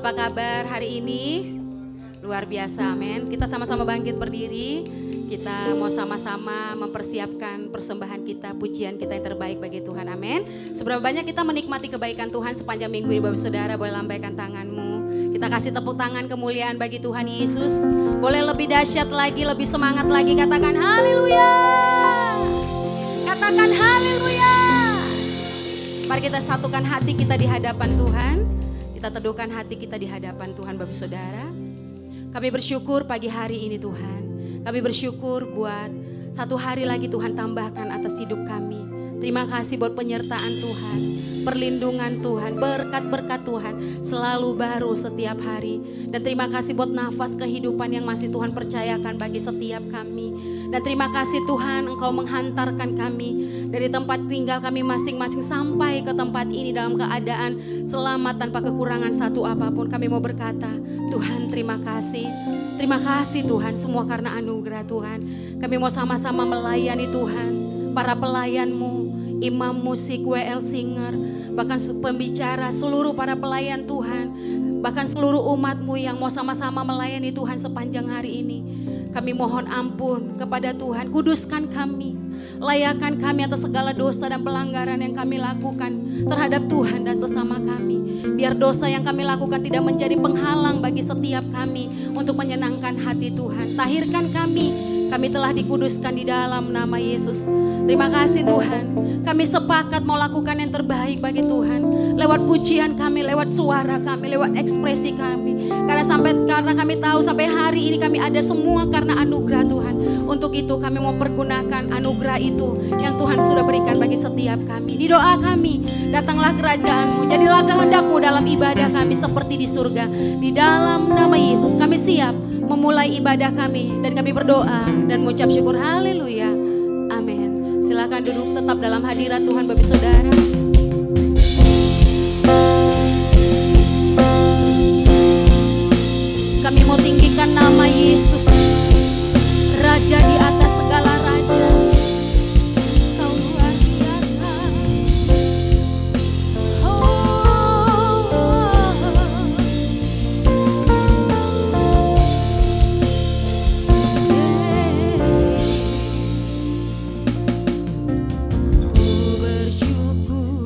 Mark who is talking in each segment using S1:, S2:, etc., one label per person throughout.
S1: Apa kabar hari ini? Luar biasa, amin. Kita sama-sama bangkit berdiri. Kita mau sama-sama mempersiapkan persembahan kita, pujian kita yang terbaik bagi Tuhan, amin. Seberapa banyak kita menikmati kebaikan Tuhan sepanjang minggu ini, Bapak Saudara, boleh lambaikan tanganmu. Kita kasih tepuk tangan kemuliaan bagi Tuhan Yesus. Boleh lebih dahsyat lagi, lebih semangat lagi, katakan haleluya. Katakan haleluya. Mari kita satukan hati kita di hadapan Tuhan. Kita teduhkan hati kita di hadapan Tuhan, Bapak Saudara. Kami bersyukur pagi hari ini Tuhan. Kami bersyukur buat satu hari lagi Tuhan tambahkan atas hidup kami. Terima kasih buat penyertaan Tuhan, perlindungan Tuhan, berkat-berkat Tuhan selalu baru setiap hari. Dan terima kasih buat nafas kehidupan yang masih Tuhan percayakan bagi setiap kami. Dan terima kasih Tuhan, Engkau menghantarkan kami dari tempat tinggal kami masing-masing sampai ke tempat ini dalam keadaan selamat tanpa kekurangan satu apapun. Kami mau berkata, Tuhan terima kasih. Terima kasih Tuhan, semua karena anugerah Tuhan. Kami mau sama-sama melayani Tuhan, para pelayan-Mu, imam musik, WL singer, bahkan pembicara, seluruh para pelayan Tuhan, bahkan seluruh umat-Mu yang mau sama-sama melayani Tuhan sepanjang hari ini. Kami mohon ampun kepada Tuhan, kuduskan kami, layakan kami atas segala dosa dan pelanggaran yang kami lakukan terhadap Tuhan dan sesama kami. Biar dosa yang kami lakukan tidak menjadi penghalang bagi setiap kami untuk menyenangkan hati Tuhan. Tahirkan kami telah dikuduskan di dalam nama Yesus. Terima kasih Tuhan, kami sepakat mau lakukan yang terbaik bagi Tuhan. Lewat pujian kami, lewat suara kami, lewat ekspresi kami. Karena kami tahu sampai hari ini kami ada semua karena anugerah Tuhan. Untuk itu kami mau pergunakan anugerah itu yang Tuhan sudah berikan bagi setiap kami. Di doa kami, datanglah kerajaan-Mu, jadilah kehendak-Mu dalam ibadah kami seperti di surga. Di dalam nama Yesus kami siap memulai ibadah kami dan kami berdoa dan mengucap syukur haleluya. Amin. Silakan duduk tetap dalam hadirat Tuhan Bapak Saudara. Kami mau tinggikan nama Yesus, Raja di atas segala raja. Kau luar biasa. Ku bersyukur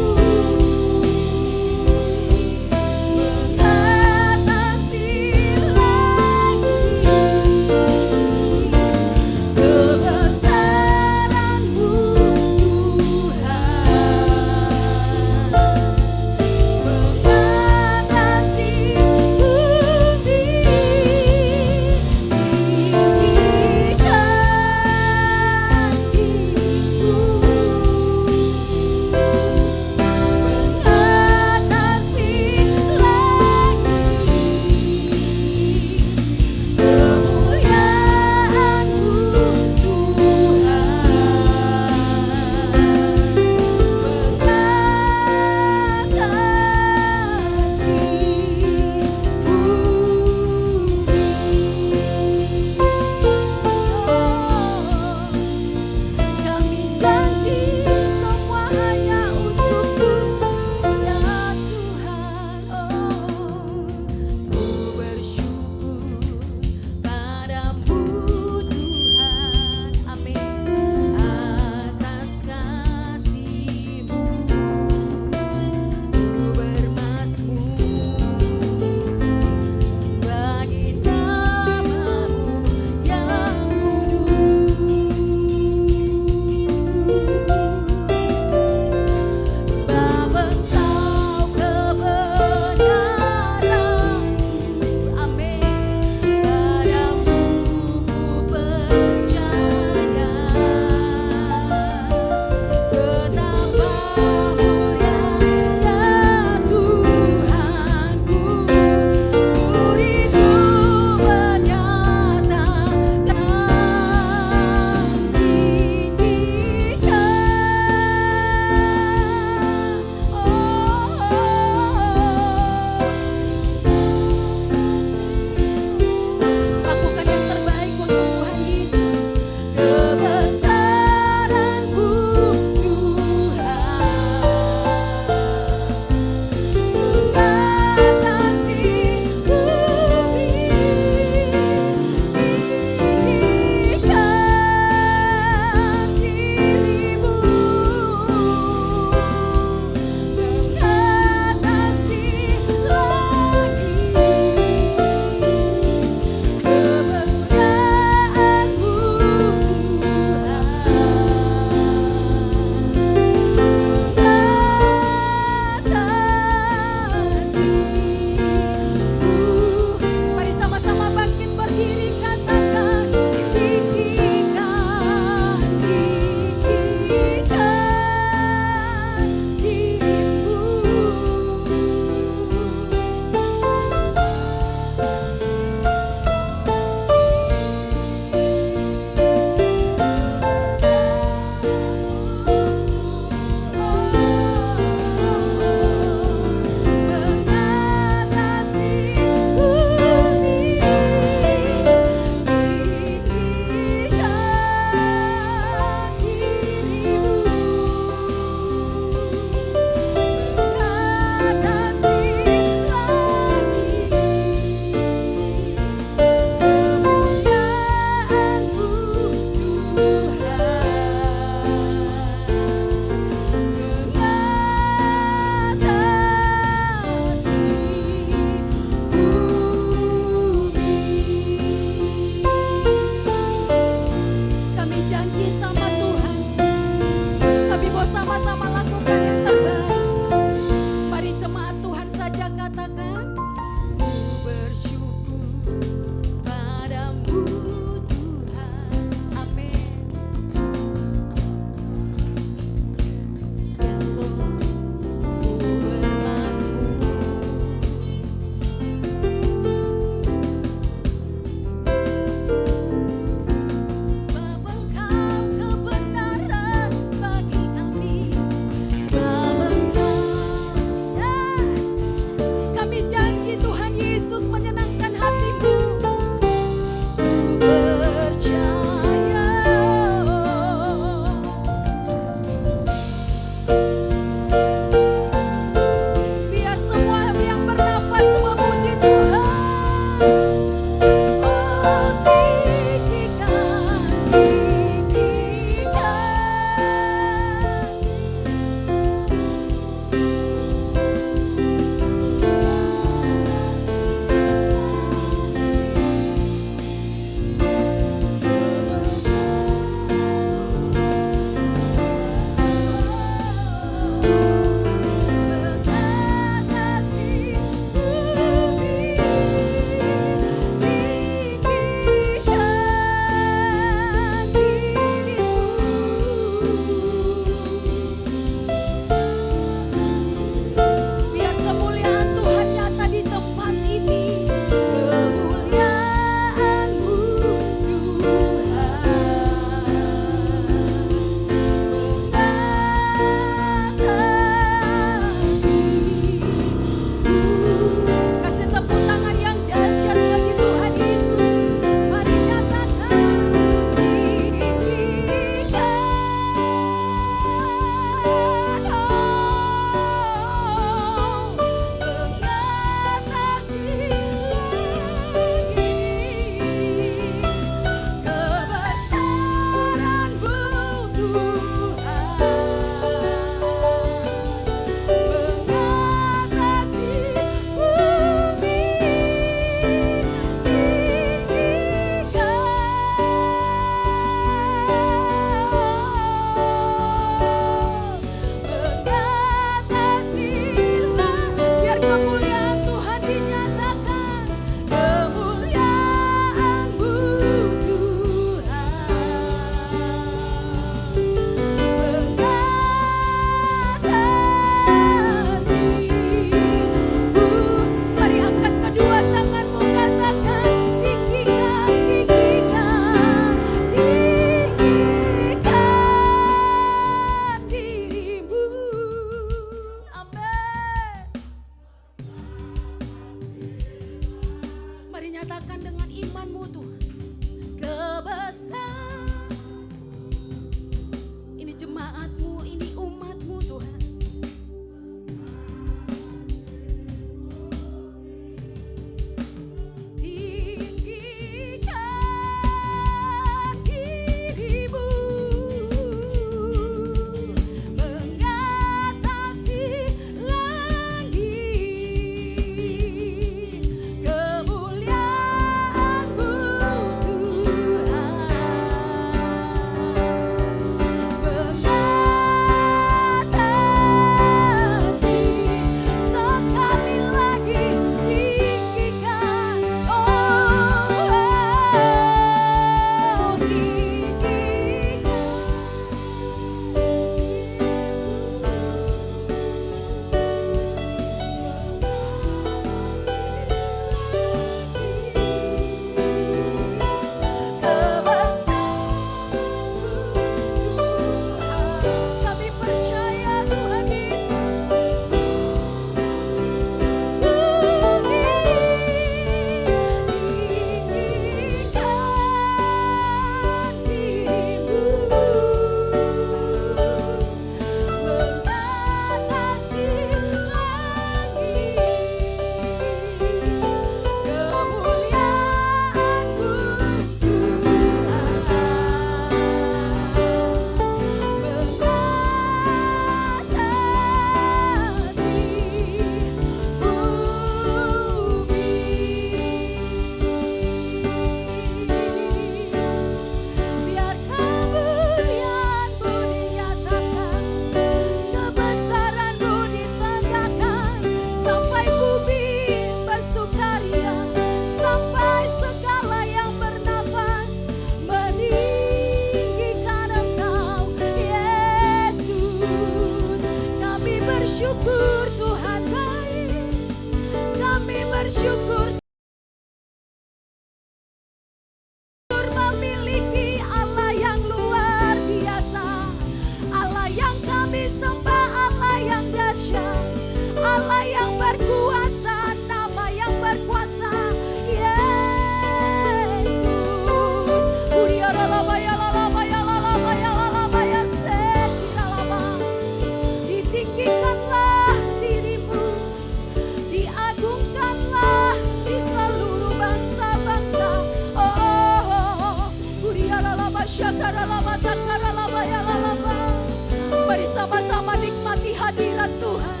S1: Mari sama-sama nikmati hadirat Tuhan.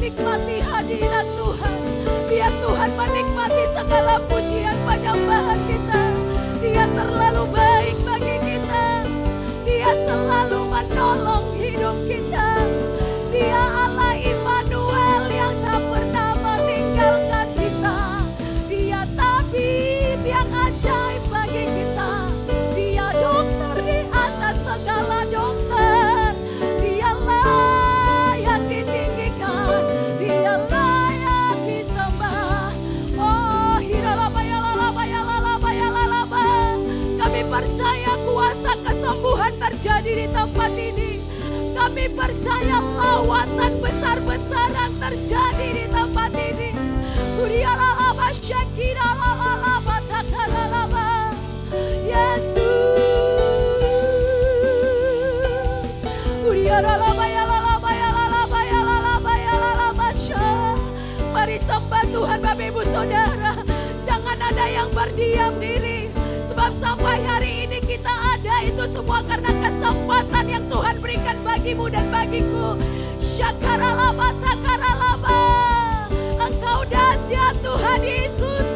S1: Nikmati hadirat Tuhan. Biar Tuhan menikmati segala pujian penyembahan kita. Dia terlalu baik bagi kita. Dia selalu menolong hidup kita. Dia Allah Immanuel yang tak pernah meninggalkan kita. Dia tabib yang ajaib bagi kita. Dia dokter di atas segala dokter. Dialah yang ditinggikan. Dialah yang disembah. Oh, hiralaba. Kami percaya kuasa kesembuhan terjadi di tempat ini. Kami percaya lawatan besar-besaran terjadi di tempat ini. Urialalaba syakiralalaba takaralaba. Yesus. Urialalaba yalalaba yalalaba yalalaba yalalaba syah. Mari sembah Tuhan Bapak Ibu Saudara. Jangan ada yang berdiam diri. Sebab sampai hari ini kita ada itu semua karena kesempatan yang Tuhan berikan bagimu dan bagiku. Syakaralaba takaralaba. Engkau dahsyat Tuhan Yesus.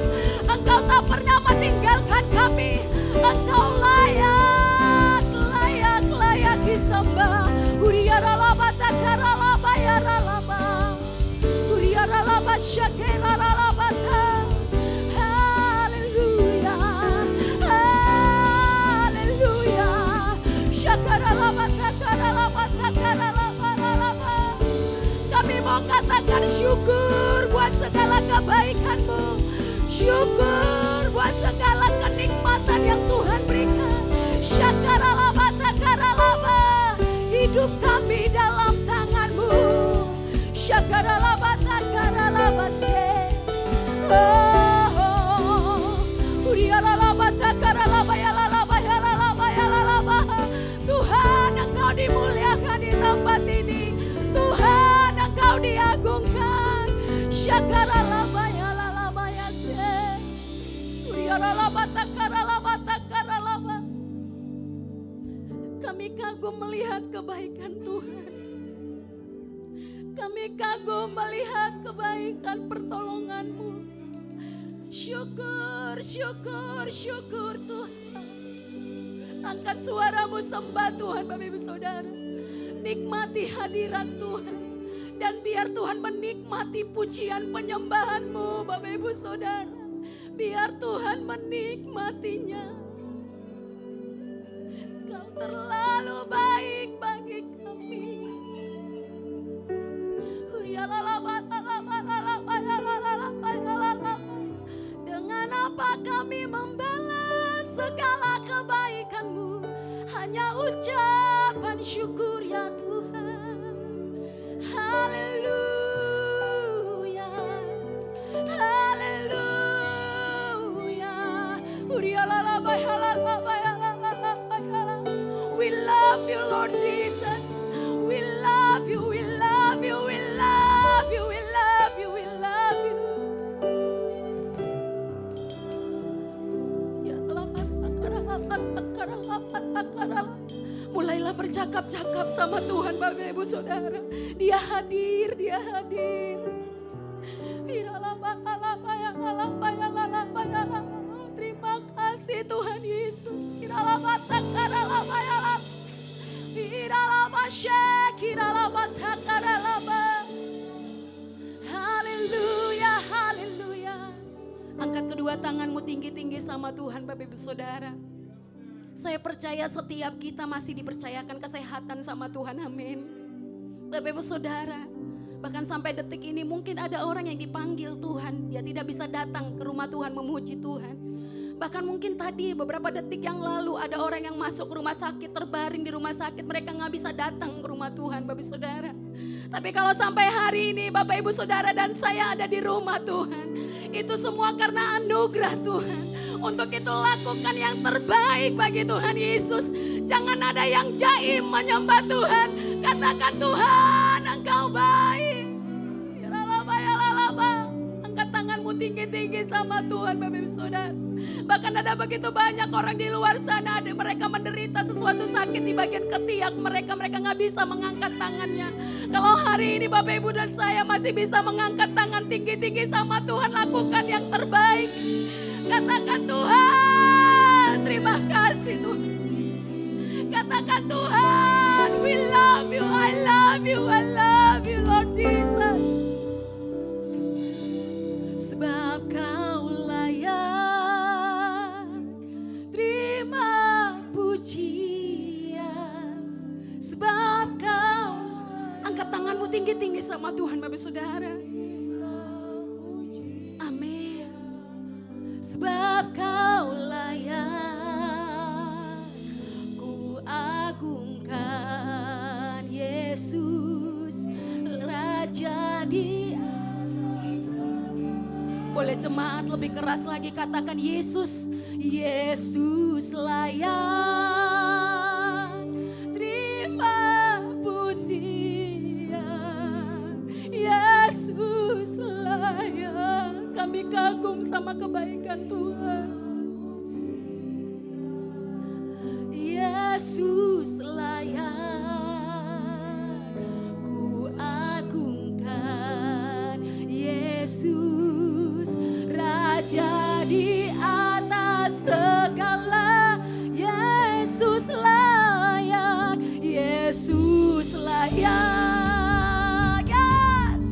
S1: Engkau tak pernah meninggalkan kami. Engkau layak disembah. Uriaralaba takaralaba yaralaba. Uriaralaba syakaralaba. Kami mau katakan syukur buat segala kebaikan-Mu. Syukur buat segala kenikmatan yang Tuhan berikan. Syakaralaba takaralaba. Hidup kami dalam tangan-Mu. Syakaralaba takaralaba syeh. Urialalaba takaralaba yalalaba yalalaba yalalaba. Tuhan, Engkau dimuliakan di tempat ini. Tuhan, Engkau diagungkan. Syakaralaba yalalaba yase. Urialalaba takaralaba takaralaba. Kami kagum melihat kebaikan Tuhan. Kami kagum melihat kebaikan pertolongan-Mu. Syukur, syukur, syukur Tuhan. Angkat suaramu sembah Tuhan Bapak Ibu Saudara. Nikmati hadirat Tuhan. Dan biar Tuhan menikmati pujian penyembahan-Mu Bapak Ibu Saudara. Biar Tuhan menikmatinya. Kau terlalu baik bagi kami. Dengan apa kami membalas segala kebaikan-Mu? Hanya ucapan syukur ya Tuhan. Haleluya. Haleluya. We love you Lord Jesus. We love you, we love you, we love you, we love you, we love you. Ya mulailah bercakap-cakap sama Tuhan Bapak Ibu Saudara. Dia hadir, dia hadir. Terima kasih Tuhan Yesus. Haleluya, haleluya. Angkat kedua tanganmu tinggi-tinggi sama Tuhan Bapak Ibu Saudara. Saya percaya setiap kita masih dipercayakan kesehatan sama Tuhan, amin. Bapak Ibu Saudara, bahkan sampai detik ini mungkin ada orang yang dipanggil Tuhan, dia tidak bisa datang ke rumah Tuhan memuji Tuhan. Bahkan mungkin tadi beberapa detik yang lalu ada orang yang masuk rumah sakit, terbaring di rumah sakit, mereka gak bisa datang ke rumah Tuhan Bapak Ibu Saudara. Tapi kalau sampai hari ini Bapak Ibu Saudara dan saya ada di rumah Tuhan, itu semua karena anugerah Tuhan. Untuk itu lakukan yang terbaik bagi Tuhan Yesus. Jangan ada yang jaim menyembah Tuhan. Katakan Tuhan Engkau baik. Ya lalaba. Angkat tanganmu tinggi-tinggi sama Tuhan Bapak Ibu Saudara. Bahkan ada begitu banyak orang di luar sana, ada mereka menderita sesuatu sakit di bagian ketiak mereka nggak bisa mengangkat tangannya. Kalau hari ini Bapak Ibu dan saya masih bisa mengangkat tangan tinggi-tinggi sama Tuhan, lakukan yang terbaik. Katakan Tuhan, terima kasih Tuhan. Katakan Tuhan, we love you, I love you, I love you Lord Jesus. Sebab Kau layak terima pujian. Sebab Kau, angkat tanganmu tinggi-tinggi sama Tuhan Bapak Saudara. Amin. Sebab Kau layak, ku agungkan Yesus Raja di. Boleh jemaat lebih keras lagi katakan Yesus, Yesus layak terima pujian. Yesus layak. Kami kagum sama kebaikan Tuhan. Yesus layak, ku agungkan Yesus Raja di atas segala. Yesus layak, Yesus layak. Yes.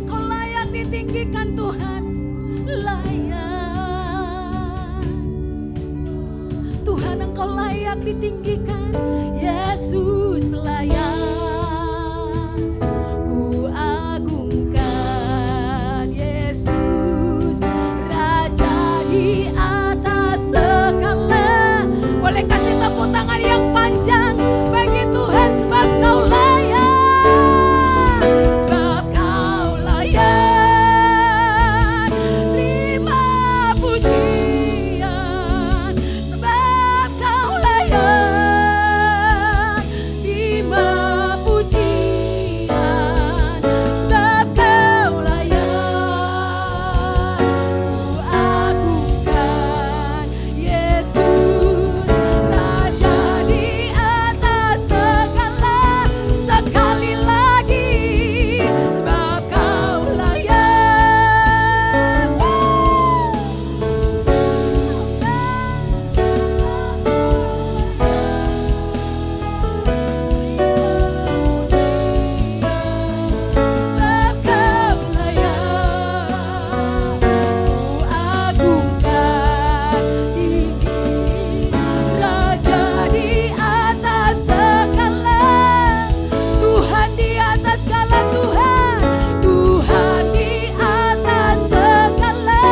S1: Kau layak ditinggikan Tuhan, layak. Tuhan Engkau layak ditinggikan, Yesus layak. Ku agungkan Yesus Raja di atas segala. Boleh kasih tepuk tangan yang panjang bagi Tuhan sebab Kau layak. Sebab Kau layak terima pujian. Sebab Kau layak terima pujian. Sebab Kau layak, ku agungkan Yesus Raja di atas segala. Sekali lagi, sebab Kau layak. Sebab Kau layak, ku agungkan tinggi Raja di atas segala. Tuhan di atas segala, Tuhan, Tuhan di atas segala.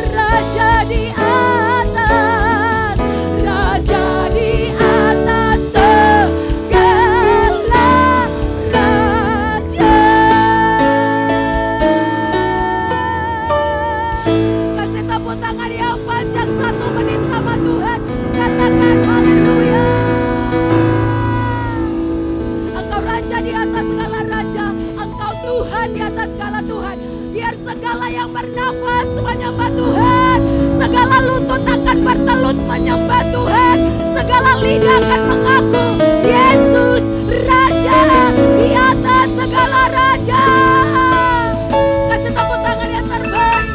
S1: Raja di atas, Raja di atas segala. Raja. Kasih tepuk tangan yang panjang 1 menit sama Tuhan. Katakan haleluya. Engkau Raja di atas segala raja, Engkau Tuhan di atas segala Tuhan. Biar segala yang bernafas menyembah Tuhan, segala lutut akan bertelut menyembah Tuhan, segala lidah akan mengaku Yesus Raja di atas segala raja. Kasih tepuk tangan yang terbaik.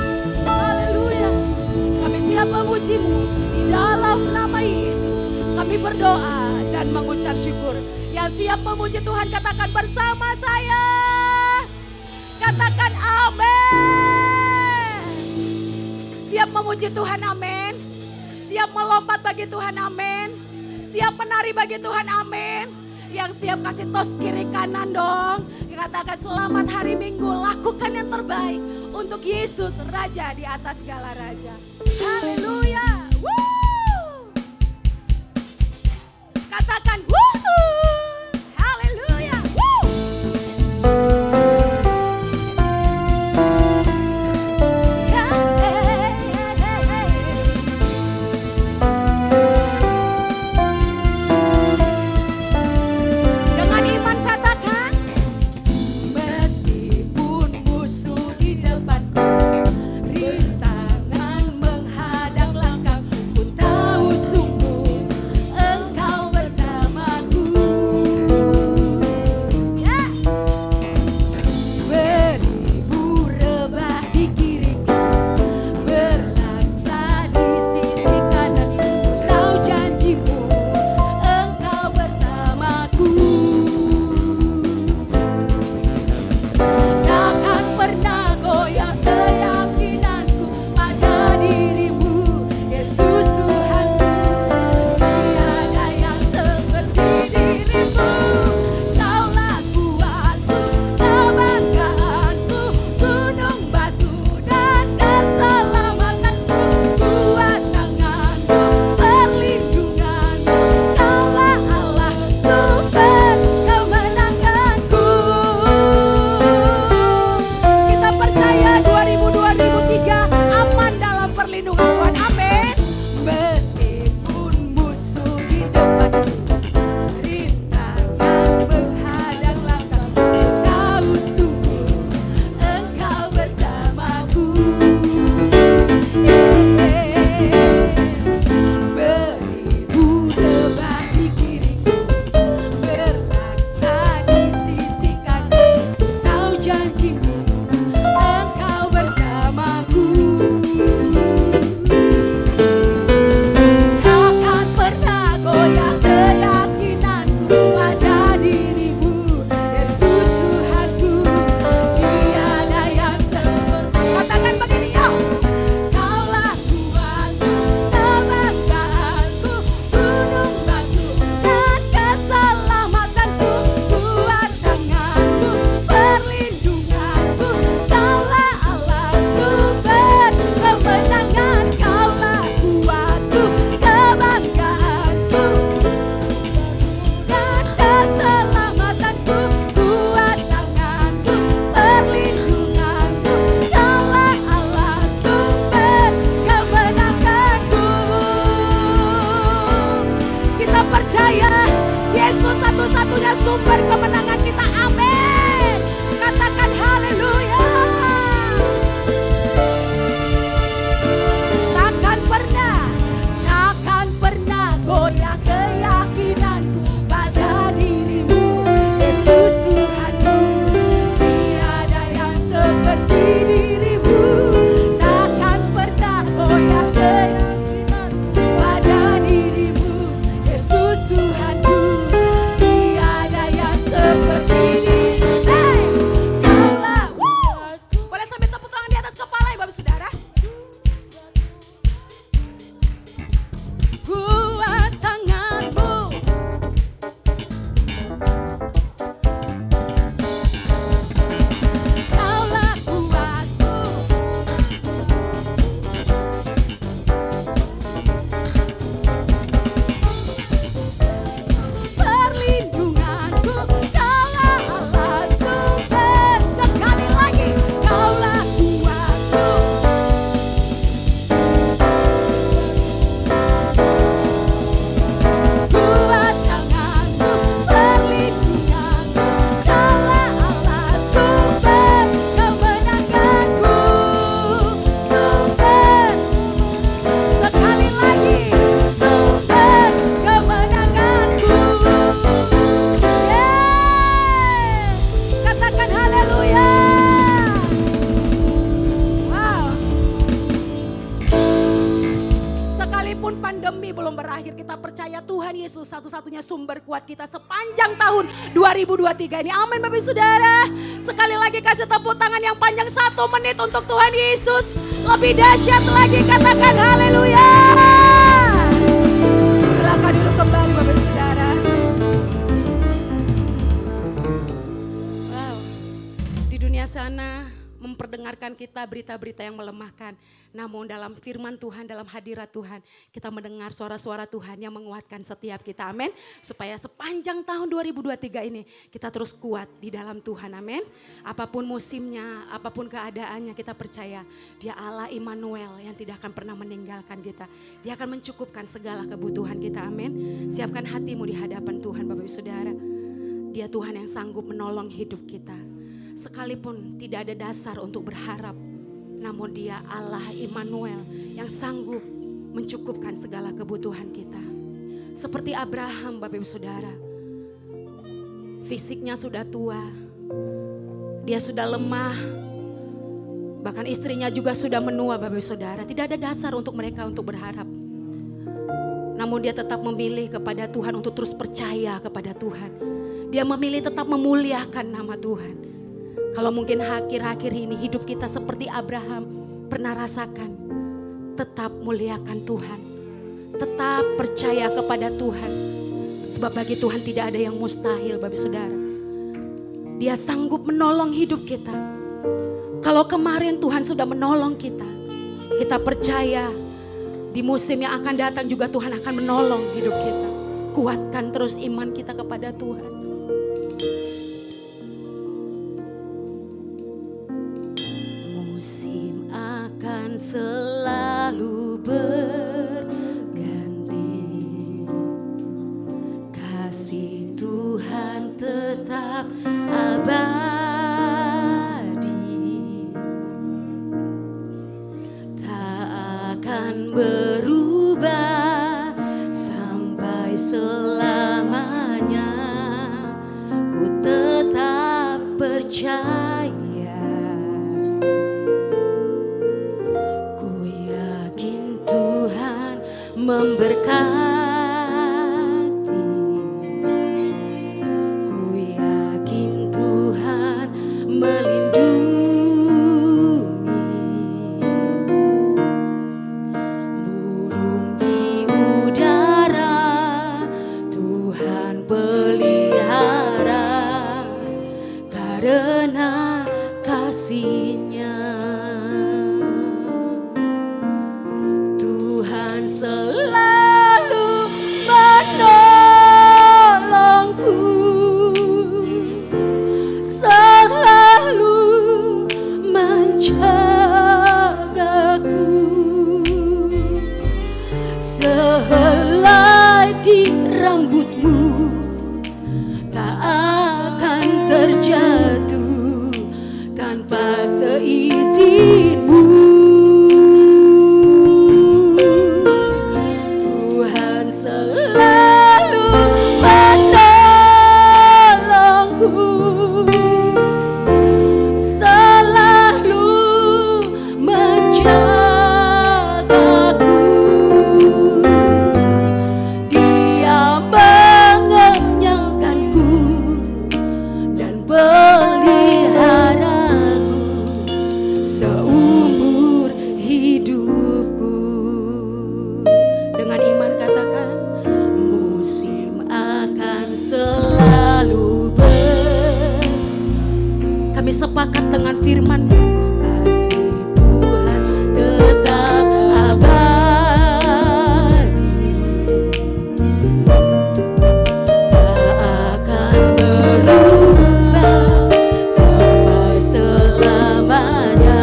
S1: Haleluya. Kami siap memuji-Mu di dalam nama Yesus. Kami berdoa dan mengucap syukur. Yang siap memuji Tuhan katakan bersama saya. Katakan amin. Siap memuji Tuhan, amin. Siap melompat bagi Tuhan, amin. Siap menari bagi Tuhan, amin. Yang siap kasih tos kiri kanan dong. Katakan selamat hari Minggu, lakukan yang terbaik untuk Yesus Raja di atas segala raja. Haleluya. Woo! Katakan woo! Haleluya. Woo! Dengan iman katakan, meskipun musuh di depanku, rintangan sumber kemenangan kita. Amin. Katakan haleluya. Takkan pernah goyah keyakinanku pada dirimu, Yesus Tuhanku. Tiada yang seperti dirimu. Takkan pernah goyah keyakinanku pada dirimu, Yesus Tuhanku. Tiada yang seperti dirimu. Hey, Kaulah. Boleh sambil tepuk tangan di atas kepala ya Bapak Saudara. Kuat tanganmu, Kaulah kuatku. Perlindunganku, Kaulah Allahku. Sekali lagi, Kaulah kuatku. Kuat tanganmu, perlindunganku, Kaulah Allah, sumber kemenanganku. Sumber, sekali lagi, sumber kemenanganku. Yeay, katakan haleluya. Wow. Sekalipun pandemi belum berakhir, kita percaya Tuhan Yesus satu-satunya sumber kuat kita sepanjang tahun 2023 ini. Amin Bapak Saudara. Sekali lagi kasih tepuk tangan yang panjang 1 menit untuk Tuhan Yesus. Lebih dahsyat lagi, katakan haleluya. Silakan duduk kembali Bapak Saudara. Wow. Di dunia sana memperdengarkan kita berita-berita yang melemahkan. Namun dalam firman Tuhan, dalam hadirat Tuhan, kita mendengar suara-suara Tuhan yang menguatkan setiap kita. Amin. Supaya sepanjang tahun 2023 ini kita terus kuat di dalam Tuhan. Amin. Apapun musimnya, apapun keadaannya, kita percaya Dia Allah Immanuel yang tidak akan pernah meninggalkan kita. Dia akan mencukupkan segala kebutuhan kita. Amin. Siapkan hatimu di hadapan Tuhan Bapak Ibu Saudara. Dia Tuhan yang sanggup menolong hidup kita. Sekalipun tidak ada dasar untuk berharap, namun Dia Allah Immanuel yang sanggup mencukupkan segala kebutuhan kita. Seperti Abraham Bapak Ibu Saudara, fisiknya sudah tua, dia sudah lemah, bahkan istrinya juga sudah menua Bapak Ibu Saudara. Tidak ada dasar untuk mereka untuk berharap. Namun dia tetap memilih kepada Tuhan untuk terus percaya kepada Tuhan. Dia memilih tetap memuliakan nama Tuhan. Kalau mungkin akhir-akhir ini hidup kita seperti Abraham pernah rasakan, tetap muliakan Tuhan. Tetap percaya kepada Tuhan. Sebab bagi Tuhan tidak ada yang mustahil Bapak Saudara. Dia sanggup menolong hidup kita. Kalau kemarin Tuhan sudah menolong kita, kita percaya di musim yang akan datang juga Tuhan akan menolong hidup kita. Kuatkan terus iman kita kepada Tuhan. Selalu berganti, kasih Tuhan tetap abadi, tak akan berubah sampai selamanya. Ku tetap percaya, memberkati. Ku yakin Tuhan melindungi. Burung di udara Tuhan pelihara karena kasih-Nya. Tuhan selalu menolongku, selalu menjagaku. Sehelai di rambutmu tak Dengan iman katakan, musim akan selalu kami sepakat dengan firman-Mu. Kasih Tuhan tetap abadi, tak akan berubah sampai selamanya.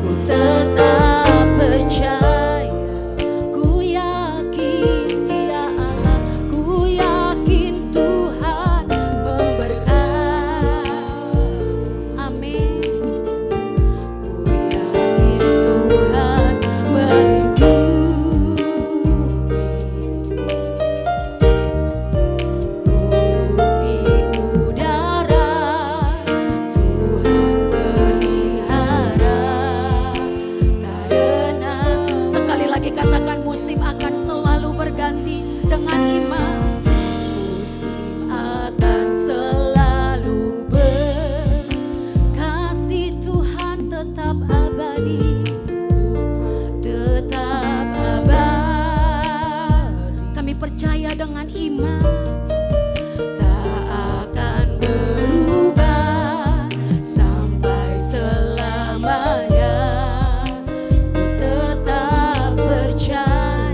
S1: Ku tetap percaya, ku yakin ya Allah, ku yakin Tuhan memberkati. Amin. Ku yakin Tuhan melindungi, burung di udara Tuhan pelihara. Karena sekali lagi katakan, musim akan selalu berganti dengan iman. Musim akan selalu kasih Tuhan tetap abadi, tetap abadi. Kami percaya dengan iman, tak akan berubah sampai selamanya. Ku tetap percaya,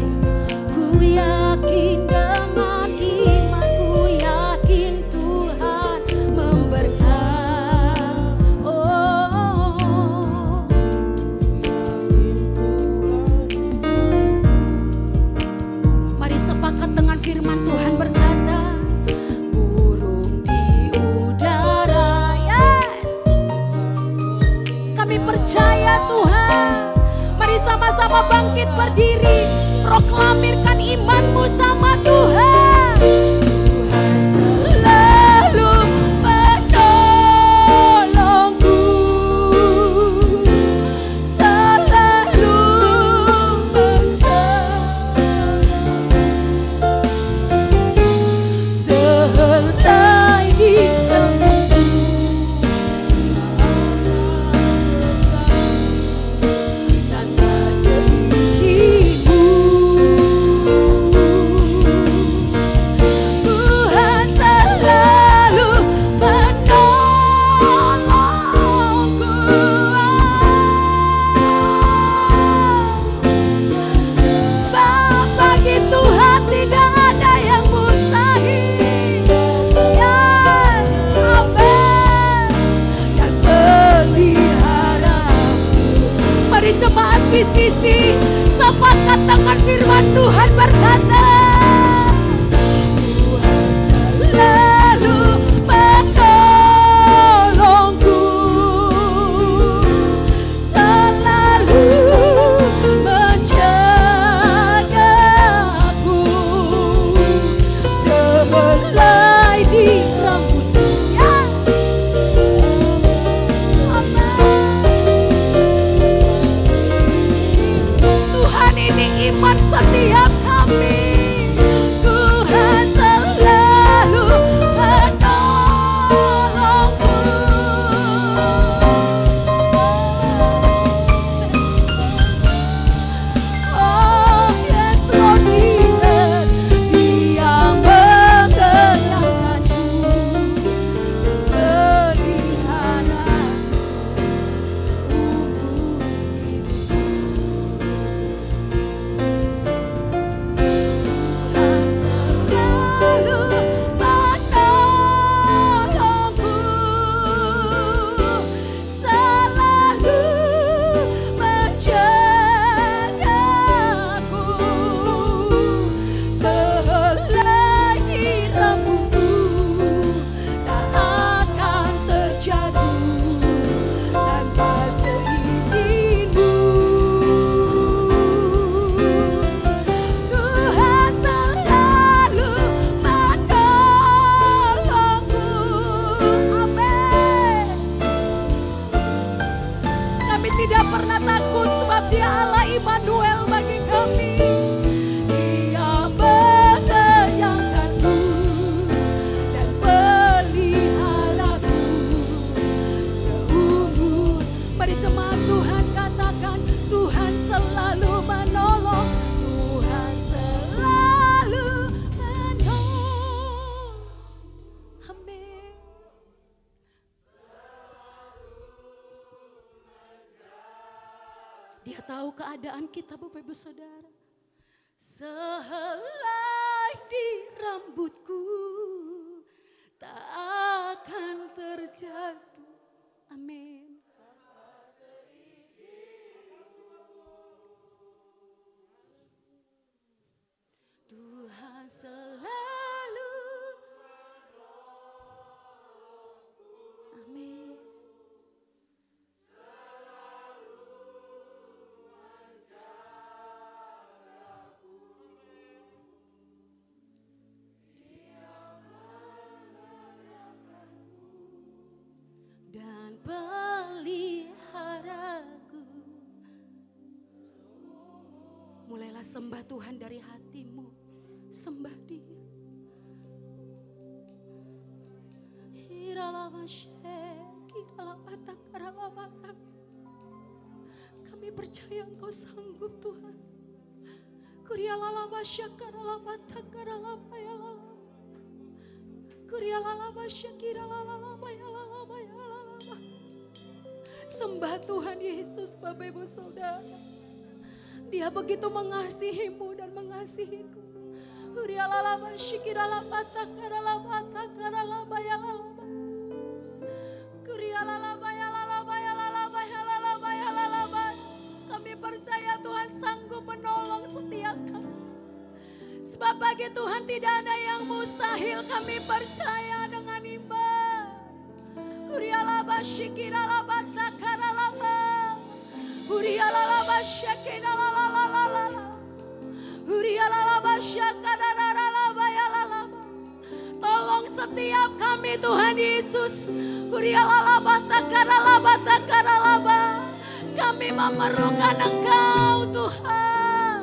S1: ku yakin dengan iman, ku yakin Tuhan memberkati. Mari sepakat dengan firman Tuhan berkata, burung di udara. Yes, kami percaya Tuhan. Mari sama-sama bangkit berdiri, proklamirkan iman-Mu sama Tuhan. Tuhan selalu menolongku, selalu menjagaku, sertai di dalamku. Tanpa seizin-Mu, Tuhan selalu menolongku. Sebab bagi Tuhan tidak ada yang mustahil. Yes, amin. Yang pelihara. Mari jemaat PCC sepakat dengan firman Tuhan berkata, Tuhan selalu menolongku, selalu menjagaku, sehelai di rambutnya. Tuhan, ini iman setiap kami. Tuhan selalu menolongku. Oh yes Lord Jesus, Dia mengenyangkanku, pelihara. tahu keadaan kita Bapak Ibu Saudara. Sehelai di rambutku tak akan terjatuh. Amin. Tuhan selalu. Amin. Dan peliharaku. Mulailah sembah Tuhan dari hatimu. Sembah Dia. Kami percaya Engkau sanggup Tuhan. Sembah Tuhan Yesus Bapak Ibu Saudara. Dia begitu mengasihimu dan mengasihiku. Kami percaya Tuhan sanggup menolong setiap kami. Sebab bagi Tuhan tidak ada yang mustahil. Kami percaya dengan iman. Tolong setiap kami Tuhan Yesus. Kami memerlukan Engkau Tuhan.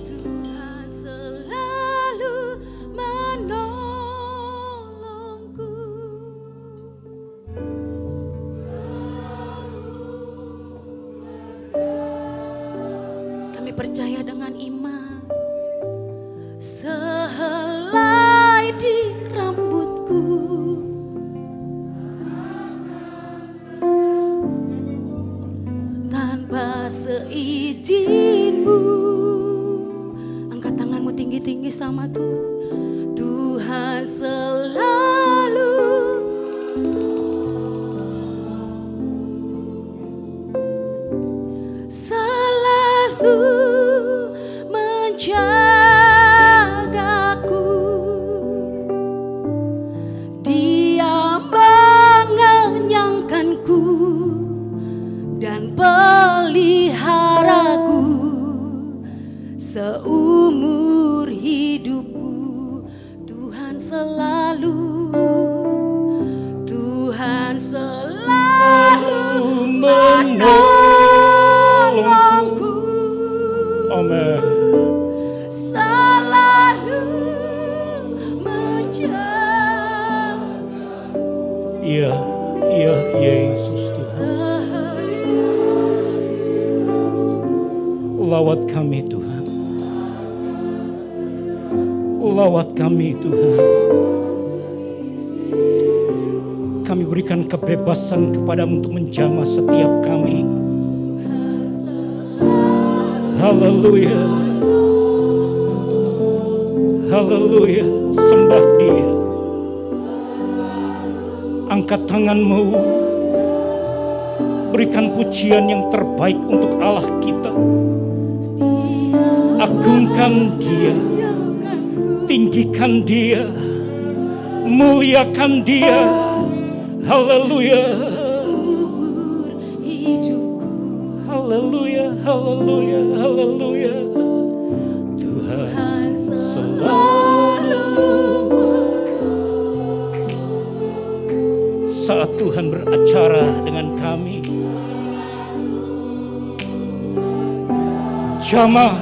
S1: Tuhan selalu menolongku. Kami percaya dengan iman. Sehelai di rambutku tanpa seizin-Mu. Angkat tanganmu tinggi-tinggi sama Tuhan. Tuhan selalu menjagaku. Dia mengenyangkanku dan peliharaku seumur hidupku. Tuhan selalu menolongku.
S2: Amen.
S1: Selalu menjaga.
S2: Iya, Yesus Tuhan. Lawat kami Tuhan. Lawat kami Tuhan. Kami berikan kebebasan kepadamu untuk menjamah setiap kami. Haleluya. Haleluya. Sembah Dia. Angkat tanganmu. Berikan pujian yang terbaik untuk Allah kita. Agungkan Dia. Tinggikan Dia. Muliakan Dia. Haleluya. Haleluya, haleluya, haleluya. Tuhan selalu. Saat Tuhan beracara dengan kami, jamah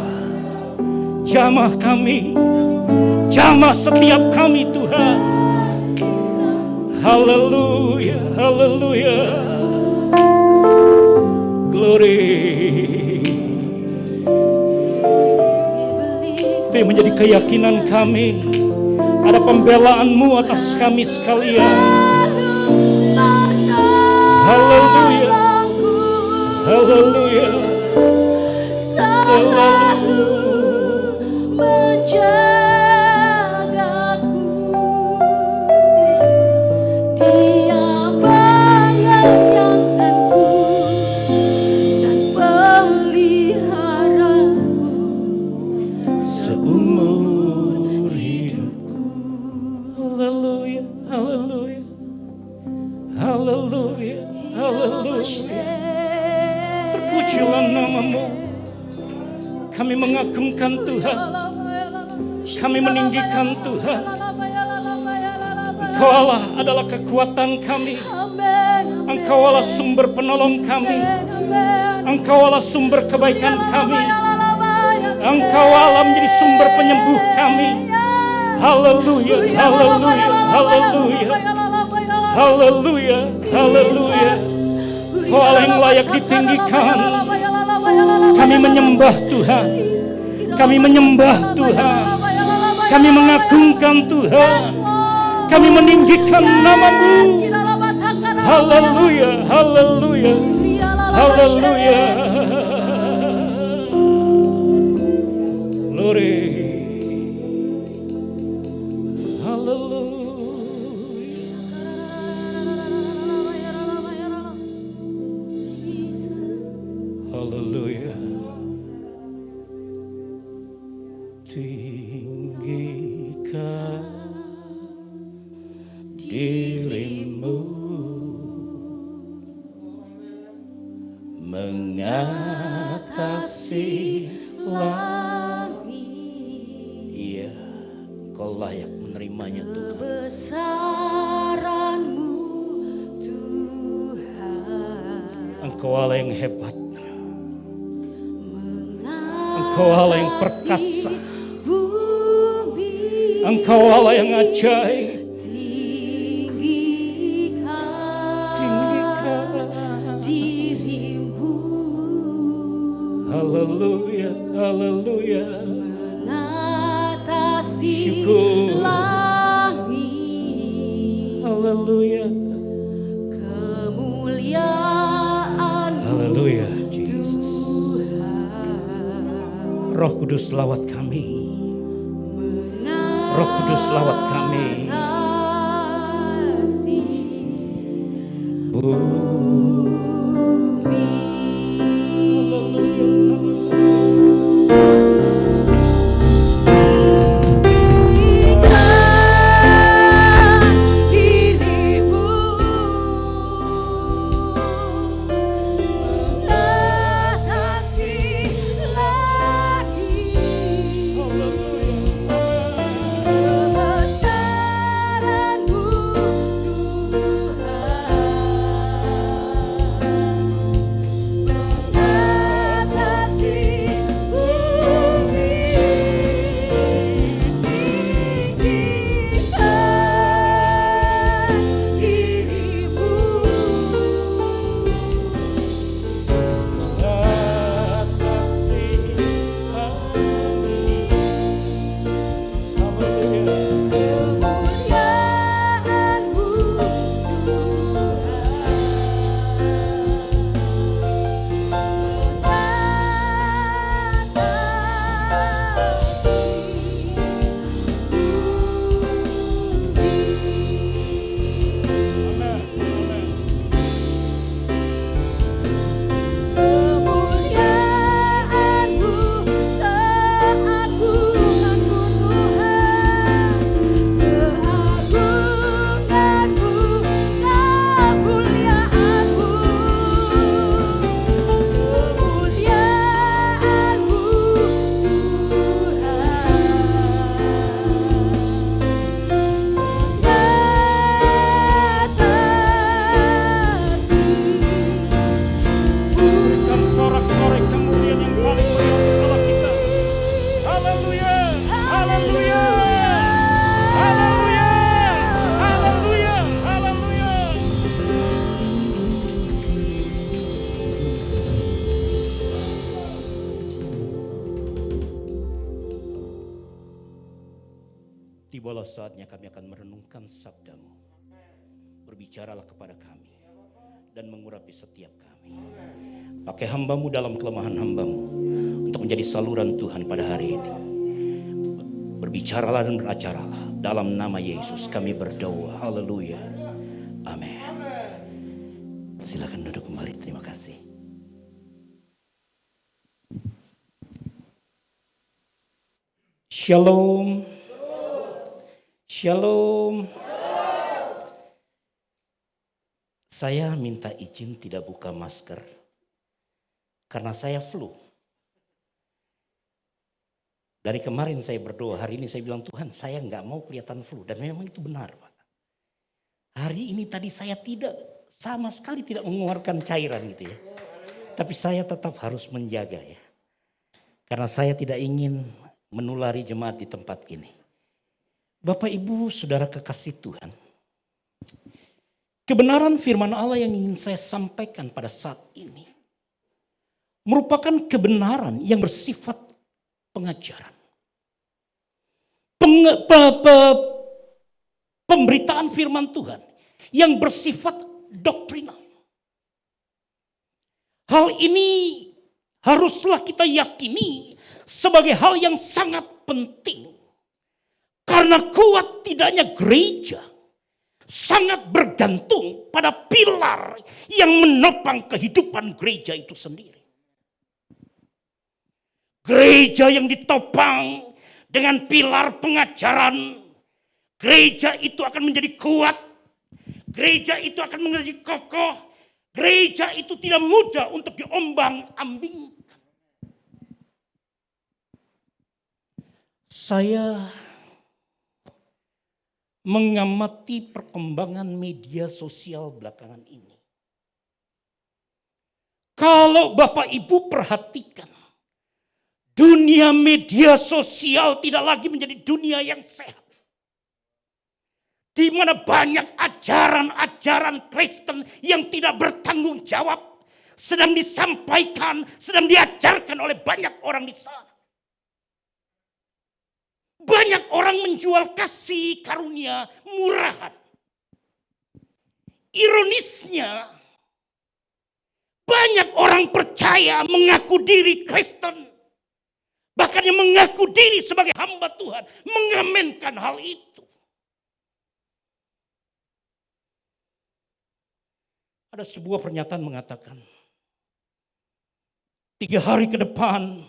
S2: kami menjamah setiap kami Tuhan. Haleluya, haleluya. Glory. Itu yang menjadi keyakinan kami. Ada pembelaan-Mu atas kami sekalian. Haleluya, haleluya. Selalu
S1: menjagaku, Dia mengayanganku dan peliharaku seumur hidupku.
S2: Haleluya, haleluya. Haleluya, haleluya. Terpujilah nama-Mu. Kami mengagungkan Tuhan. Kami meninggikan Tuhan. Engkau Allah adalah kekuatan kami. Engkau Allah sumber penolong kami. Engkau Allah sumber kebaikan kami. Engkau Allah menjadi sumber penyembuh kami. Haleluya, haleluya, haleluya. Haleluya, haleluya. Engkau Allah yang layak ditinggikan. Kami menyembah Tuhan. Kami menyembah Tuhan. Kami mengagungkan Tuhan. Kami meninggikan nama-Mu. Haleluya, haleluya, haleluya. Glory. Haleluya. Haleluya. Tinggikan diri-Mu mengatasi langit. Iya, Kau layak menerimanya Tuhan.
S1: Kebesaran-Mu Tuhan,
S2: Engkau Allah yang hebat. Engkau Allah yang perkasa.
S1: bumi
S2: Engkau Allah yang ajaib. Tinggikan
S1: diri-Mu,
S2: haleluya, haleluya.
S1: mengatasi
S2: Syukur.
S1: langit.
S2: Haleluya.
S1: Kemuliaan-Mu
S2: Haleluya, Jesus.
S1: Tuhan,
S2: Roh Kudus lawat kami. Roh Kudus lawat kami.
S1: mengatasi kebesaran-Mu Tuhan.
S2: saatnya kami akan merenungkan sabda-Mu. Berbicaralah kepada kami dan mengurapi setiap kami. Pakai hamba-Mu dalam kelemahan hamba-Mu untuk menjadi saluran Tuhan pada hari ini. Berbicaralah dan beracaralah. Dalam nama Yesus kami berdoa. Haleluya. Amin. Silakan duduk kembali. Terima kasih. Shalom. Shalom. Saya minta izin tidak buka masker karena saya flu. Dari kemarin saya berdoa, hari ini saya bilang Tuhan saya nggak mau kelihatan flu. Dan memang itu benar Pak. Hari ini tadi saya tidak sama sekali tidak mengeluarkan cairan gitu ya. Tapi saya tetap harus menjaga ya. Karena saya tidak ingin menulari jemaat di tempat ini. Bapak Ibu Saudara kekasih Tuhan. Kebenaran firman Allah yang ingin saya sampaikan pada saat ini merupakan kebenaran yang bersifat pengajaran. Pemberitaan firman Tuhan yang bersifat doktrinal. Hal ini haruslah kita yakini sebagai hal yang sangat penting. Karena kuat tidaknya gereja sangat bergantung pada pilar yang menopang kehidupan gereja itu sendiri. Gereja yang ditopang dengan pilar pengajaran, gereja itu akan menjadi kuat, gereja itu akan menjadi kokoh, gereja itu tidak mudah untuk diombang-ambingkan. Saya mengamati perkembangan media sosial belakangan ini. Kalau Bapak Ibu perhatikan, dunia media sosial tidak lagi menjadi dunia yang sehat. Di mana banyak ajaran-ajaran Kristen yang tidak bertanggung jawab sedang disampaikan, sedang diajarkan oleh banyak orang di sana. Banyak orang menjual kasih karunia murahan. Ironisnya, banyak orang percaya mengaku diri Kristen. Bahkan yang mengaku diri sebagai hamba Tuhan mengamenkan hal itu. Ada sebuah pernyataan mengatakan, 3 hari ke depan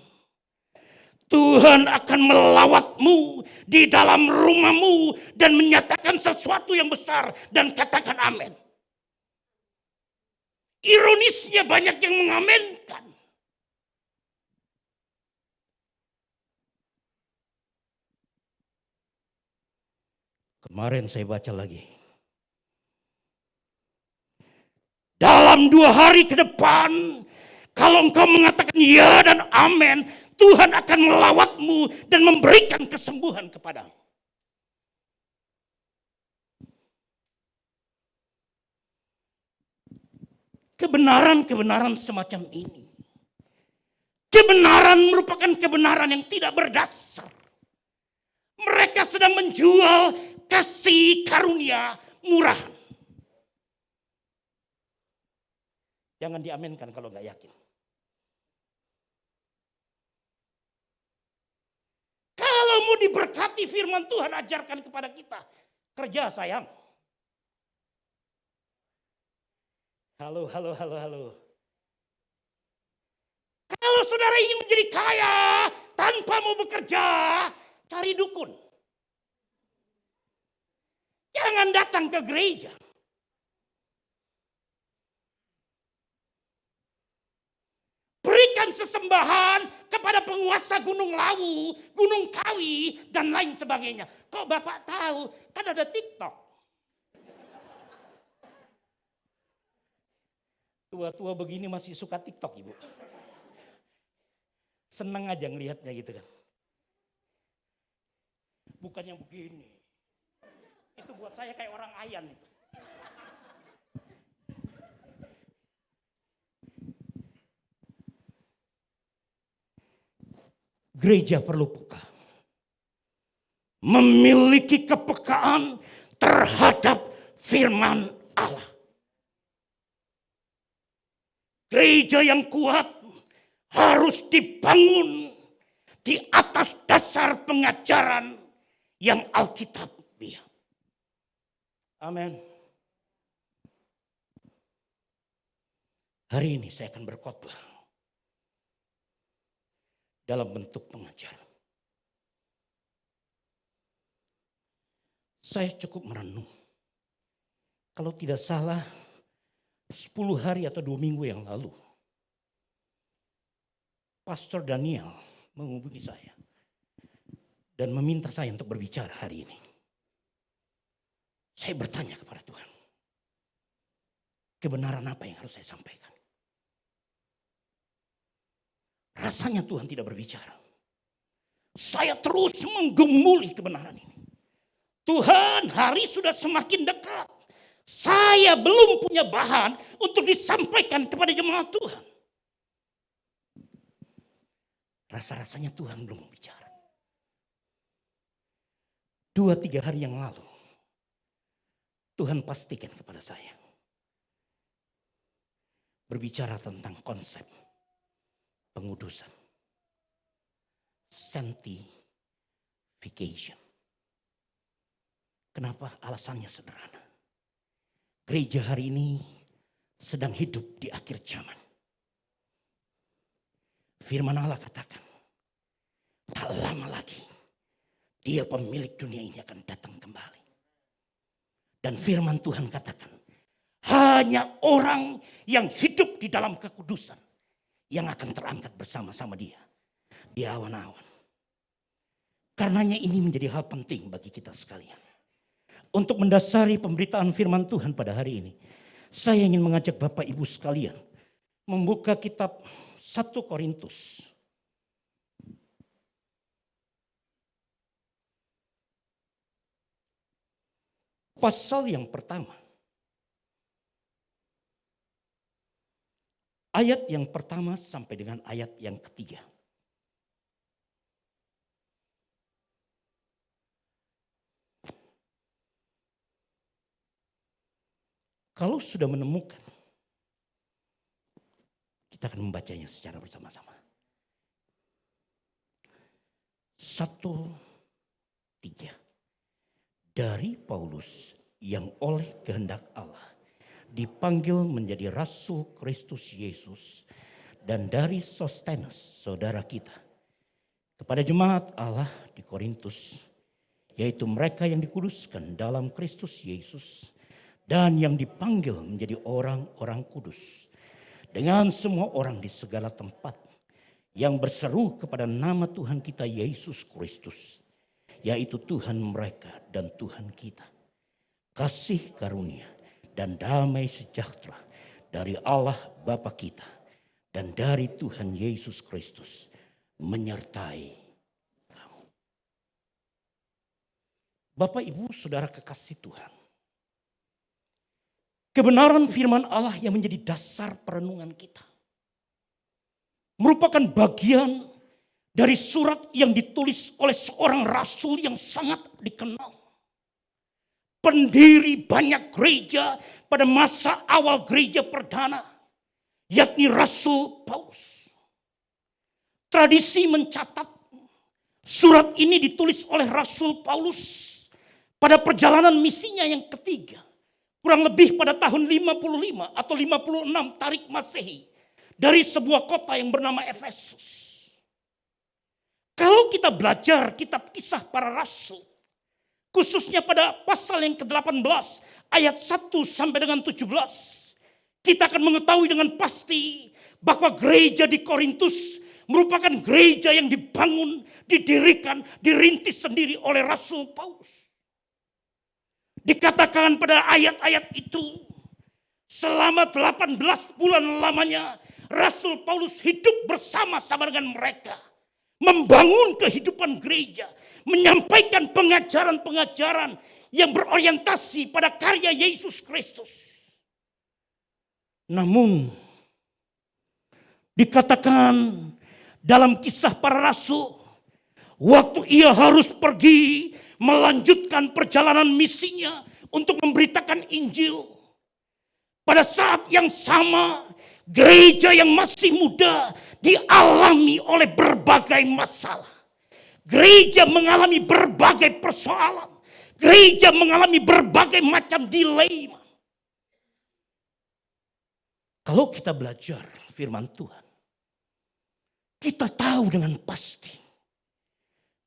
S2: Tuhan akan melawatmu di dalam rumahmu dan menyatakan sesuatu yang besar dan katakan amin. Ironisnya banyak yang mengamenkan. Kemarin saya baca lagi. Dalam 2 hari ke depan, kalau engkau mengatakan ya dan amin, Tuhan akan melawatmu dan memberikan kesembuhan kepadamu. Kebenaran-kebenaran semacam ini. Kebenaran merupakan kebenaran yang tidak berdasar. Mereka sedang menjual kasih karunia murahan. Jangan diaminkan kalau nggak yakin. Kalau mau diberkati firman Tuhan ajarkan kepada kita. Kerja sayang. Halo. Kalau saudara ingin menjadi kaya tanpa mau bekerja, cari dukun. Jangan datang ke gereja. Berikan sesembahan kepada penguasa Gunung Lawu, Gunung Kawi, dan lain sebagainya. Kok Bapak tahu? Kan ada TikTok. Tua-tua begini masih suka TikTok, Ibu. Senang aja ngelihatnya gitu kan. Bukan yang begini. Itu buat saya kayak orang ayan itu. Gereja perlu peka. memiliki kepekaan terhadap firman Allah. Gereja yang kuat harus dibangun di atas dasar pengajaran yang Alkitabiah. Amin. Hari ini saya akan berkhotbah dalam bentuk pengajaran. Saya cukup merenung. Kalau tidak salah 10 hari atau 2 minggu yang lalu, Pastor Daniel menghubungi saya dan meminta saya untuk berbicara hari ini. Saya bertanya kepada Tuhan, kebenaran apa yang harus saya sampaikan? Rasanya Tuhan tidak berbicara. Saya terus menggumuli kebenaran ini. Tuhan, hari sudah semakin dekat. Saya belum punya bahan untuk disampaikan kepada jemaat Tuhan. Rasa-rasanya Tuhan belum bicara. 2-3 hari yang lalu, Tuhan pastikan kepada saya. Berbicara tentang konsep pengudusan. Sanctification. Kenapa? Alasannya sederhana. Gereja hari ini sedang hidup di akhir zaman. Firman Allah katakan, tak lama lagi Dia pemilik dunia ini akan datang kembali. Dan firman Tuhan katakan, hanya orang yang hidup di dalam kekudusan yang akan terangkat bersama-sama Dia di awan-awan. Karenanya ini menjadi hal penting bagi kita sekalian. Untuk mendasari pemberitaan firman Tuhan pada hari ini, saya ingin mengajak Bapak Ibu sekalian membuka kitab 1 Korintus. Pasal yang pertama. Ayat yang pertama sampai dengan ayat yang ketiga. Kalau sudah menemukan, kita akan membacanya secara bersama-sama. 1, 3. Dari Paulus yang oleh kehendak Allah dipanggil menjadi Rasul Kristus Yesus, dan dari Sostenes saudara kita, kepada jemaat Allah di Korintus, yaitu mereka yang dikuduskan dalam Kristus Yesus dan yang dipanggil menjadi orang-orang kudus, dengan semua orang di segala tempat yang berseru kepada nama Tuhan kita Yesus Kristus, yaitu Tuhan mereka dan Tuhan kita. Kasih karunia dan damai sejahtera dari Allah Bapa kita dan dari Tuhan Yesus Kristus menyertai kamu. Bapak, Ibu, Saudara kekasih Tuhan, kebenaran firman Allah yang menjadi dasar perenungan kita merupakan bagian dari surat yang ditulis oleh seorang rasul yang sangat dikenal. Pendiri banyak gereja pada masa awal gereja perdana, yakni Rasul Paulus. Tradisi mencatat surat ini ditulis oleh Rasul Paulus pada perjalanan misinya yang ketiga. Kurang lebih pada tahun 55 atau 56 Tarik Masehi dari sebuah kota yang bernama Efesus. Kalau kita belajar kitab Kisah Para Rasul, khususnya pada pasal yang ke-18 ayat 1 sampai dengan 17, kita akan mengetahui dengan pasti bahwa gereja di Korintus merupakan gereja yang dibangun, didirikan, dirintis sendiri oleh Rasul Paulus. Dikatakan pada ayat-ayat itu, selama 18 bulan lamanya Rasul Paulus hidup bersama-sama dengan mereka, membangun kehidupan gereja, menyampaikan pengajaran-pengajaran yang berorientasi pada karya Yesus Kristus. Namun dikatakan dalam Kisah Para Rasul, waktu ia harus pergi melanjutkan perjalanan misinya untuk memberitakan Injil. Pada saat yang sama, gereja yang masih muda dialami oleh berbagai masalah. Gereja mengalami berbagai persoalan. Gereja mengalami berbagai macam dilema. Kalau kita belajar firman Tuhan, kita tahu dengan pasti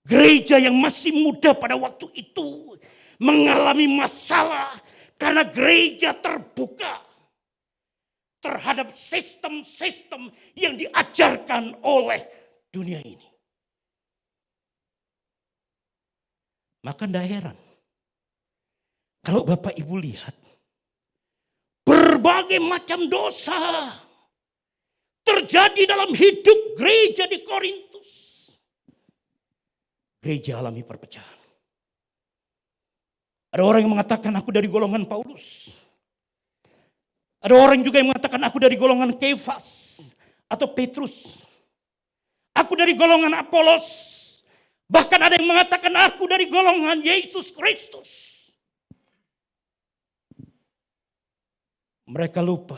S2: gereja yang masih muda pada waktu itu mengalami masalah karena gereja terbuka terhadap sistem-sistem yang diajarkan oleh dunia ini. Maka tidak heran kalau Bapak Ibu lihat berbagai macam dosa terjadi dalam hidup gereja di Korintus. Gereja alami perpecahan. Ada orang yang mengatakan aku dari golongan Paulus. Ada orang juga yang mengatakan aku dari golongan Kefas atau Petrus. Aku dari golongan Apolos. Bahkan ada yang mengatakan aku dari golongan Yesus Kristus. Mereka lupa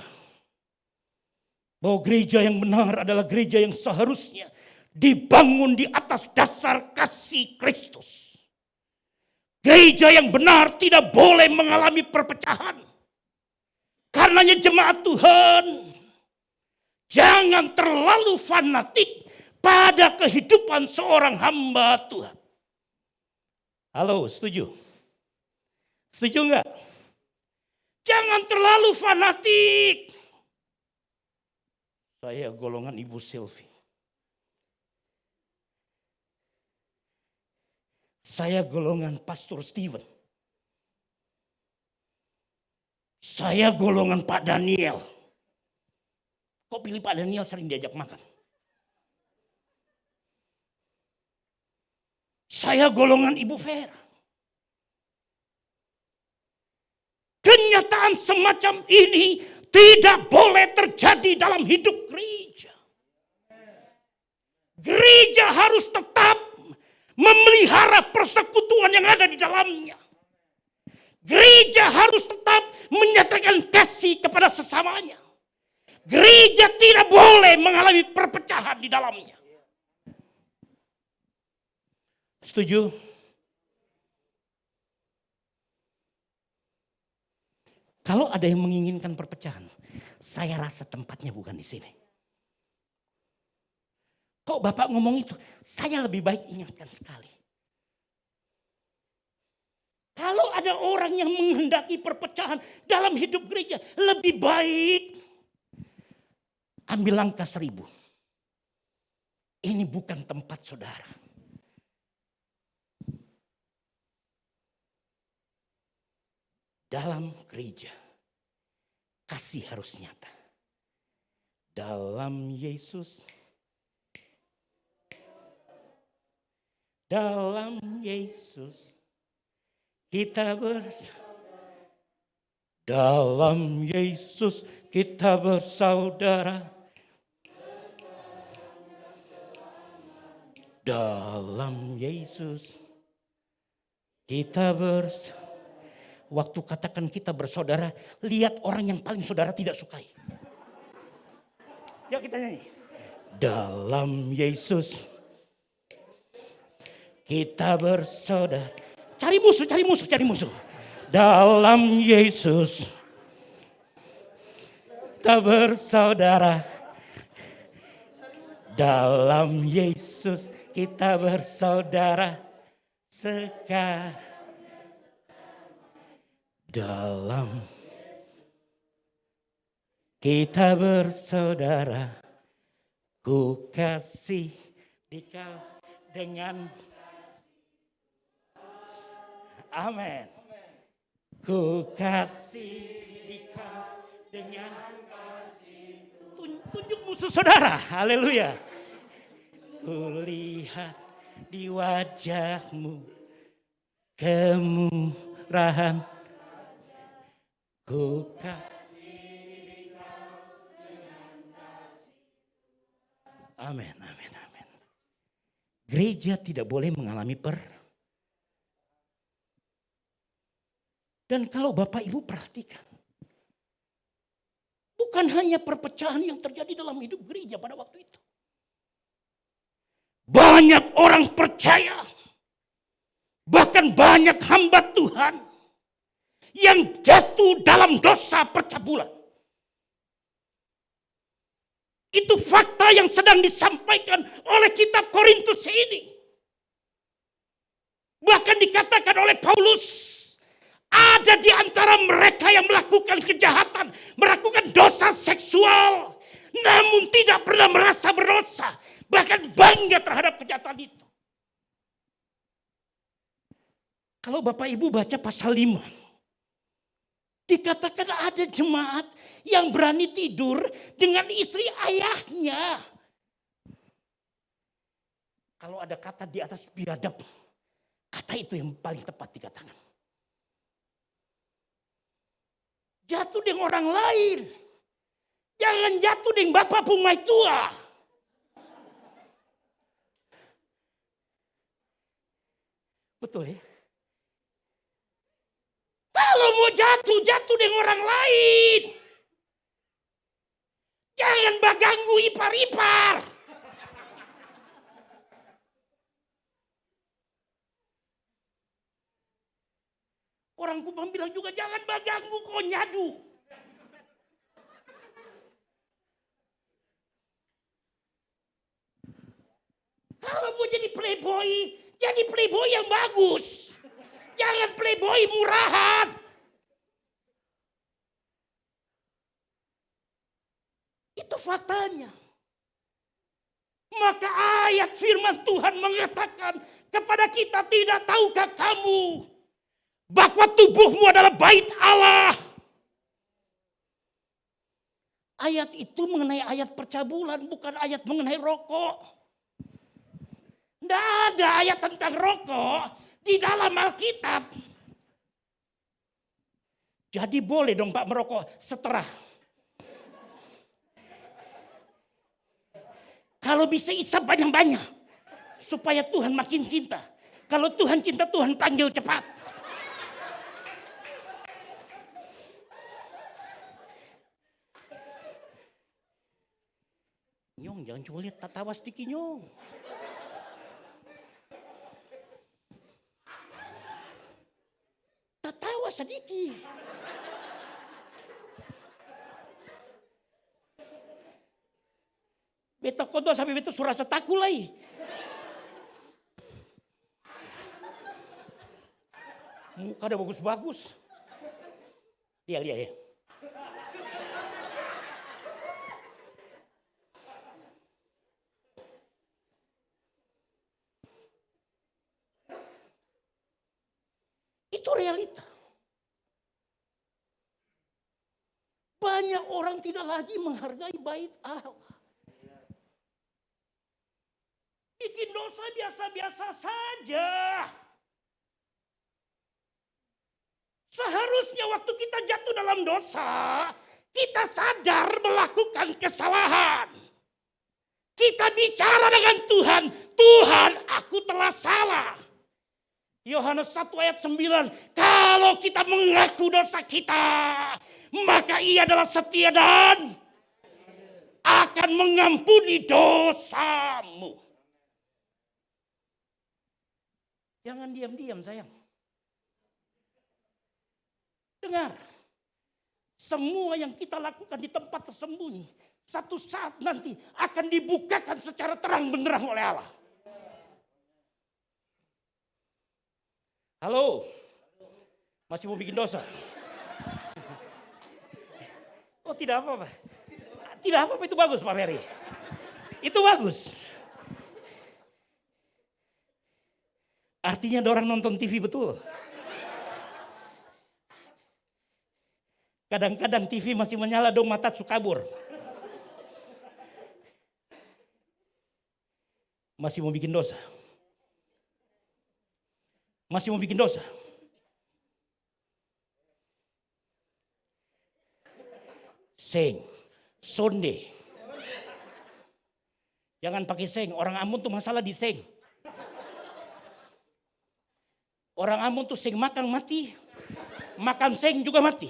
S2: bahwa gereja yang benar adalah gereja yang seharusnya dibangun di atas dasar kasih Kristus. Gereja yang benar tidak boleh mengalami perpecahan. Karenanya jemaat Tuhan, jangan terlalu fanatik pada kehidupan seorang hamba Tuhan. Halo, setuju? Setuju enggak? Jangan terlalu fanatik. Saya golongan Ibu Sylvie. Saya golongan Pastor Steven. Saya golongan Pak Daniel. Kok pilih Pak Daniel sering diajak makan? Saya golongan Ibu Vera. Kenyataan semacam ini tidak boleh terjadi dalam hidup gereja. Gereja harus tetap memelihara persekutuan yang ada di dalamnya. Gereja harus tetap menyatakan kasih kepada sesamanya. Gereja tidak boleh mengalami perpecahan di dalamnya. Setuju? Kalau ada yang menginginkan perpecahan, saya rasa tempatnya bukan di sini. Kok Bapak ngomong itu? Saya lebih baik ingatkan sekali. Kalau ada orang yang menghendaki perpecahan dalam hidup gereja, lebih baik ambil langkah 1000. Ini bukan tempat saudara. Dalam gereja, kasih harus nyata. Dalam Yesus, kita dalam Yesus kita bersaudara. Dalam Yesus kita bersaudara. Waktu katakan kita bersaudara, lihat orang yang paling saudara tidak sukai. Yuk kita nyanyi. Dalam Yesus kita bersaudara. Cari musuh. Dalam Yesus kita bersaudara. Dalam Yesus kita bersaudara sekarang. Dalam kita bersaudara, ku kasih dikau dengan amin. Ku kasih dikau dengan kasih. Tunjuk musuh saudara, haleluya. Ku lihat di wajahmu kemurahan. Ku kasih dikau dengan kasih. Amin. Gereja tidak boleh mengalami Dan kalau Bapak Ibu perhatikan, bukan hanya perpecahan yang terjadi dalam hidup gereja pada waktu itu. Banyak orang percaya, bahkan banyak hamba Tuhan yang jatuh dalam dosa percabulan. Itu fakta yang sedang disampaikan oleh kitab Korintus ini. Bahkan dikatakan oleh Paulus, ada di antara mereka yang melakukan kejahatan, melakukan dosa seksual, namun tidak pernah merasa berdosa, bahkan bangga terhadap kejahatan itu. Kalau Bapak Ibu baca pasal 5, dikatakan ada jemaat yang berani tidur dengan istri ayahnya. Kalau ada kata di atas biadab, kata itu yang paling tepat dikatakan. Jatuh dengan orang lain. Jangan jatuh dengan bapak pumai tua. Betul ya? Kalau mau jatuh, jatuh dengan orang lain. Jangan baganggu ipar-ipar. Orang Kupang bilang juga jangan baganggu kau nyadu. Kalau mau jadi playboy yang bagus. Jangan playboy murahan. Itu faktanya. Maka ayat firman Tuhan mengatakan kepada kita, tidak tahukah kamu bahwa tubuhmu adalah bait Allah. Ayat itu mengenai ayat percabulan, bukan ayat mengenai rokok. Tidak ada ayat tentang rokok di dalam Alkitab. Jadi boleh dong Pak merokok setelah. Kalau bisa isap banyak-banyak. Supaya Tuhan makin cinta. Kalau Tuhan cinta, Tuhan panggil cepat. Nyong jangan cuma lihat tatawa sedikit nyong. Tatawa sedikit. Beta kodo sampai beta surasa takut lagi. Muka ada bagus-bagus. Lihat ya. Itu realita. Banyak orang tidak lagi menghargai bait Allah. Bikin dosa biasa-biasa saja. Seharusnya waktu kita jatuh dalam dosa, kita sadar melakukan kesalahan. Kita bicara dengan Tuhan, Tuhan aku telah salah. Yohanes 1 ayat 9, kalau kita mengaku dosa kita, maka Ia adalah setia dan akan mengampuni dosamu. Jangan diam-diam sayang. Dengar, semua yang kita lakukan di tempat tersembunyi, satu saat nanti akan dibukakan secara terang benderang oleh Allah. Halo, masih mau bikin dosa? Oh tidak apa-apa. Tidak apa-apa, itu bagus Pak Ferry. Itu bagus. Artinya ada orang nonton TV betul. Kadang-kadang TV masih menyala dong mata kabur. Masih mau bikin dosa. Masih mau bikin dosa. Seng, sonde. Jangan pakai seng, orang Ambon tuh masalah di seng. Orang Ambon tuh seng makan mati. Makan seng juga mati.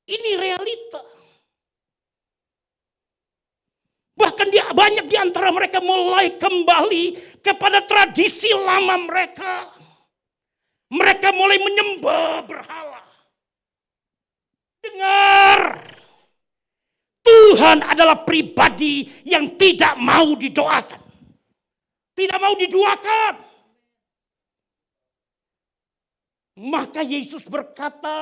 S2: Ini realita. Bahkan banyak di antara mereka mulai kembali kepada tradisi lama mereka. Mereka mulai menyembah berhala. Dengar. Tuhan adalah pribadi yang tidak mau didoakan. Tidak mau diduakan. Maka Yesus berkata,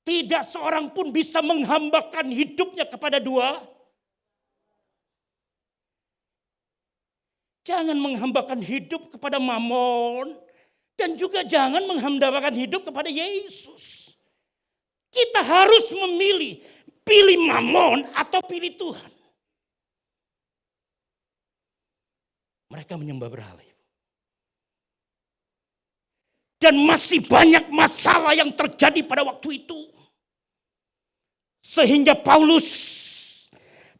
S2: tidak seorang pun bisa menghambakan hidupnya kepada dua. Jangan menghambakan hidup kepada Mamon. Dan juga jangan menghambakan hidup kepada Yesus. Kita harus memilih. Pilih Mamon atau pilih Tuhan. Mereka menyembah berhala. Dan masih banyak masalah yang terjadi pada waktu itu. Sehingga Paulus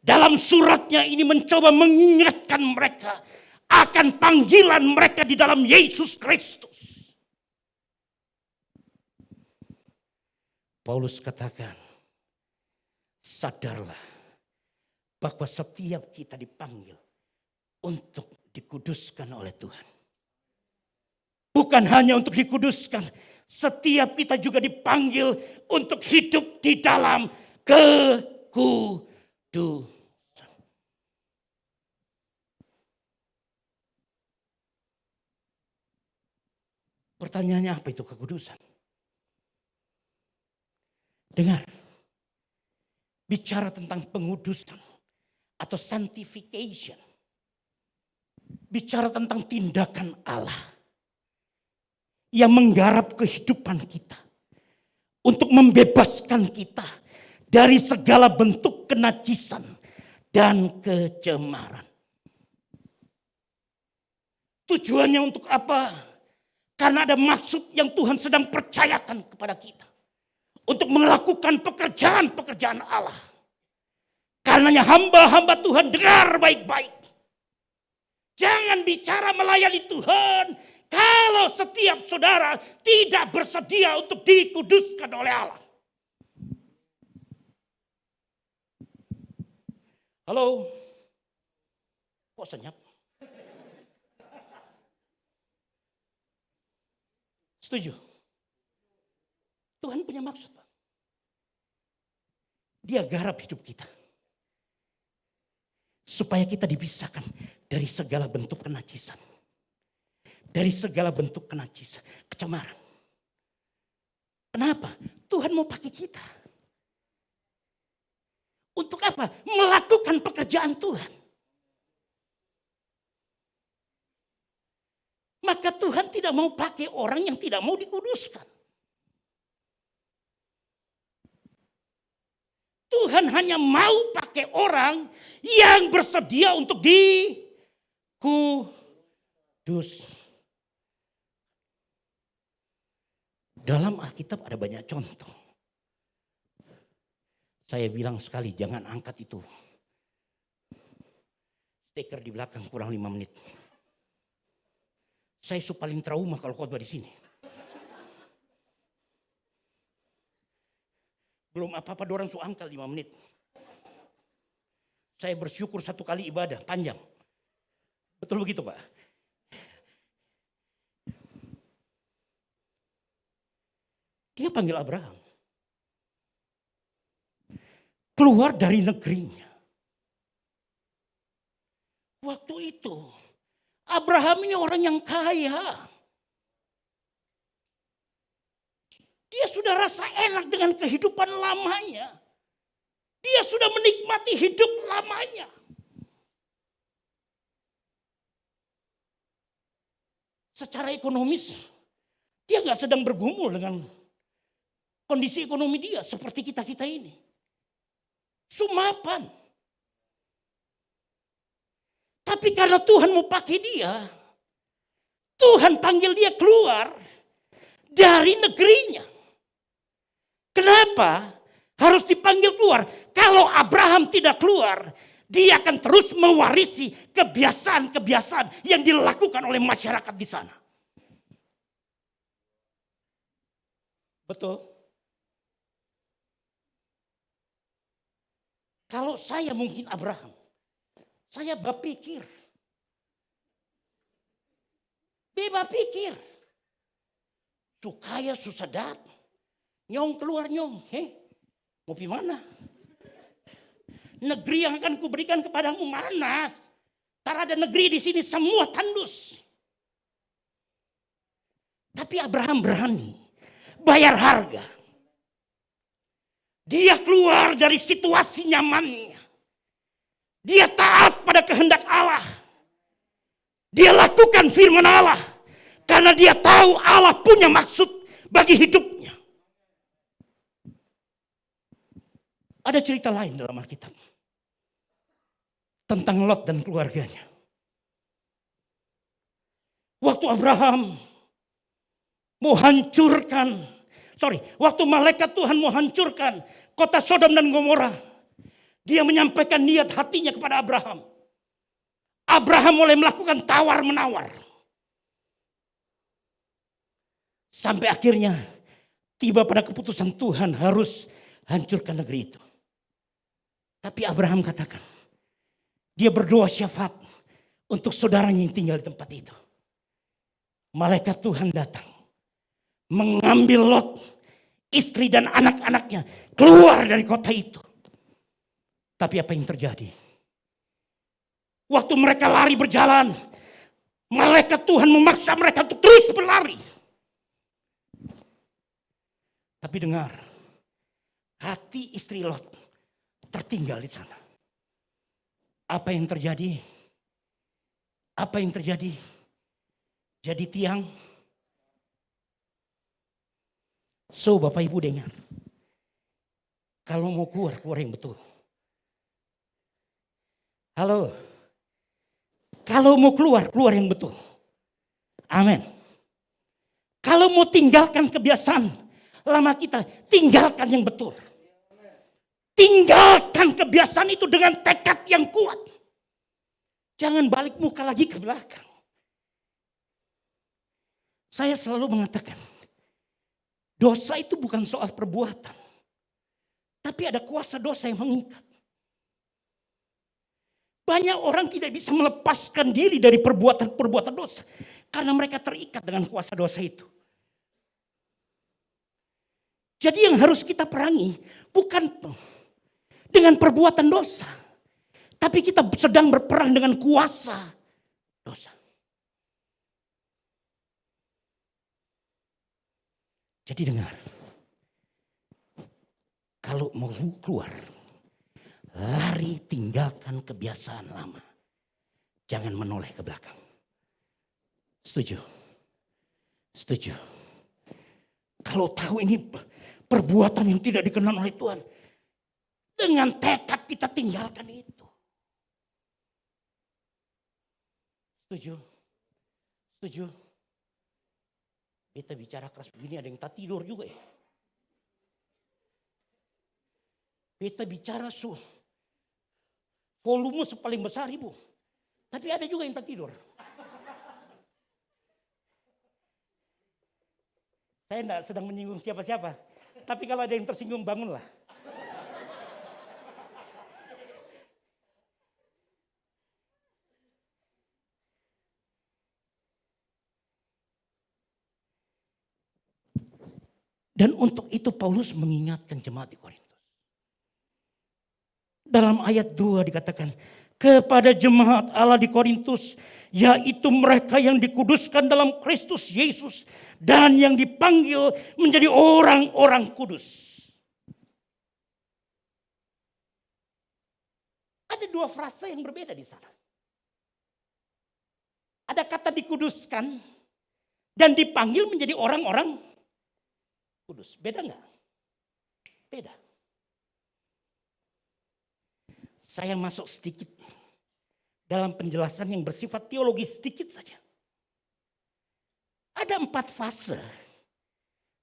S2: dalam suratnya ini mencoba mengingatkan mereka akan panggilan mereka di dalam Yesus Kristus. Paulus katakan, sadarlah bahwa setiap kita dipanggil untuk dikuduskan oleh Tuhan. Bukan hanya untuk dikuduskan, setiap kita juga dipanggil untuk hidup di dalam kekudusan. Pertanyaannya apa itu kekudusan? Dengar, bicara tentang pengudusan atau sanctification. Bicara tentang tindakan Allah yang menggarap kehidupan kita untuk membebaskan kita dari segala bentuk kenajisan dan kecemaran. Tujuannya untuk apa? Karena ada maksud yang Tuhan sedang percayakan kepada kita. Untuk melakukan pekerjaan-pekerjaan Allah. Karenanya hamba-hamba Tuhan dengar baik-baik. Jangan bicara melayani Tuhan kalau setiap saudara tidak bersedia untuk dikuduskan oleh Allah. Halo? Kok senyap? Setuju? Tuhan punya maksud. Dia garap hidup kita. Supaya kita dipisahkan dari segala bentuk kenajisan. Dari segala bentuk kenajisan, kecemaran. Kenapa? Tuhan mau pakai kita. Untuk apa? Melakukan pekerjaan Tuhan. Maka Tuhan tidak mau pakai orang yang tidak mau dikuduskan. Tuhan hanya mau pakai orang yang bersedia untuk dikudus. Dalam Alkitab ada banyak contoh. Saya bilang sekali jangan angkat itu. Stiker di belakang kurang 5 menit. Saya paling trauma kalau khotbah di sini. Belum apa-apa dorang angkat 5 menit. Saya bersyukur 1 kali ibadah panjang. Betul begitu Pak? Dia panggil Abraham. Keluar dari negerinya. Waktu itu Abraham ini orang yang kaya. Dia sudah rasa enak dengan kehidupan lamanya. Dia sudah menikmati hidup lamanya. Secara ekonomis, dia gak sedang bergumul dengan kondisi ekonomi dia seperti kita-kita ini. Sumapan. Tapi karena Tuhan mau pakai dia, Tuhan panggil dia keluar dari negerinya. Kenapa? Harus dipanggil keluar. Kalau Abraham tidak keluar, dia akan terus mewarisi kebiasaan-kebiasaan yang dilakukan oleh masyarakat di sana. Betul. Kalau saya mungkin Abraham, saya berpikir. Supaya susah datang. Nyong keluar nyong. Mau pi mana? Negeri yang akan kuberikan kepadamu mana? Tak ada negeri di sini semua tandus. Tapi Abraham berani bayar harga. Dia keluar dari situasi nyamannya. Dia taat pada kehendak Allah. Dia lakukan firman Allah. Karena dia tahu Allah punya maksud bagi hidupnya. Ada cerita lain dalam Alkitab. Tentang Lot dan keluarganya. Waktu Abraham mau hancurkan. Waktu malaikat Tuhan mau hancurkan kota Sodom dan Gomora. Dia menyampaikan niat hatinya kepada Abraham. Abraham mulai melakukan tawar-menawar. Sampai akhirnya tiba pada keputusan Tuhan harus hancurkan negeri itu. Tapi Abraham katakan, dia berdoa syafaat untuk saudaranya yang tinggal di tempat itu. Malaikat Tuhan datang, mengambil Lot, istri dan anak-anaknya keluar dari kota itu. Tapi apa yang terjadi? Waktu mereka lari berjalan, malaikat Tuhan memaksa mereka untuk terus berlari. Tapi dengar, hati istri Lot tertinggal di sana. Apa yang terjadi? Jadi tiang. So Bapak Ibu dengar. Kalau mau keluar yang betul. Halo. Kalau mau keluar yang betul. Amin. Kalau mau tinggalkan kebiasaan lama kita, tinggalkan yang betul. Tinggalkan kebiasaan itu dengan tekad yang kuat. Jangan balik muka lagi ke belakang. Saya selalu mengatakan, dosa itu bukan soal perbuatan. Tapi ada kuasa dosa yang mengikat. Banyak orang tidak bisa melepaskan diri dari perbuatan-perbuatan dosa. Karena mereka terikat dengan kuasa dosa itu. Jadi yang harus kita perangi bukan dengan perbuatan dosa. Tapi kita sedang berperang dengan kuasa dosa. Jadi dengar. Kalau mau keluar, lari tinggalkan kebiasaan lama. Jangan menoleh ke belakang. Setuju? Kalau tahu ini perbuatan yang tidak dikenal oleh Tuhan. Dengan tekad kita tinggalkan itu. Setuju? Kita bicara keras begini ada yang tak tidur juga ya. Kita bicara volume sepaling besar ibu. Tapi ada juga yang tak tidur. Saya tidak sedang menyinggung siapa-siapa. Tapi kalau ada yang tersinggung bangunlah. Dan untuk itu Paulus mengingatkan jemaat di Korintus. Dalam ayat 2 dikatakan, kepada jemaat Allah di Korintus, yaitu mereka yang dikuduskan dalam Kristus Yesus dan yang dipanggil menjadi orang-orang kudus. Ada dua frase yang berbeda di sana. Ada kata dikuduskan dan dipanggil menjadi orang-orang kudus. Beda enggak? Beda. Saya masuk sedikit dalam penjelasan yang bersifat teologis sedikit saja. Ada 4 fase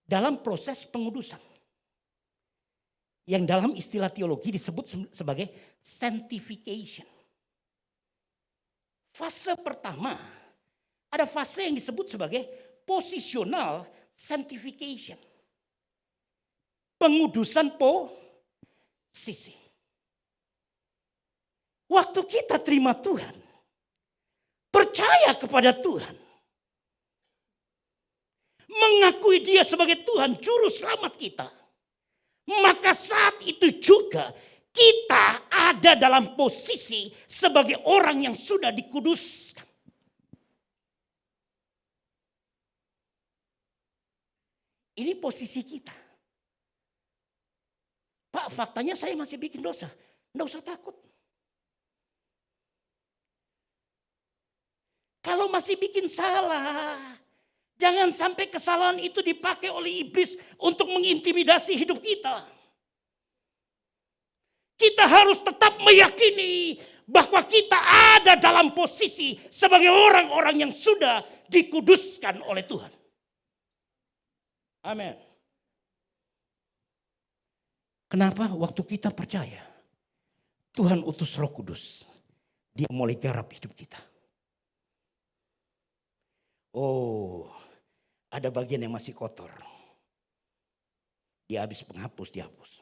S2: dalam proses pengudusan. Yang dalam istilah teologi disebut sebagai sanctification. Fase pertama, ada fase yang disebut sebagai positional sanctification. Pengudusan posisi. Waktu kita terima Tuhan, percaya kepada Tuhan, mengakui Dia sebagai Tuhan juru selamat kita, maka saat itu juga kita ada dalam posisi sebagai orang yang sudah dikuduskan. Ini posisi kita. Pak, faktanya saya masih bikin dosa. Nggak usah takut. Kalau masih bikin salah, jangan sampai kesalahan itu dipakai oleh iblis untuk mengintimidasi hidup kita. Kita harus tetap meyakini bahwa kita ada dalam posisi sebagai orang-orang yang sudah dikuduskan oleh Tuhan. Amin. Kenapa? Waktu kita percaya, Tuhan utus Roh Kudus. Dia mulai garap hidup kita. Oh, ada bagian yang masih kotor. Dia habis penghapus, dihapus.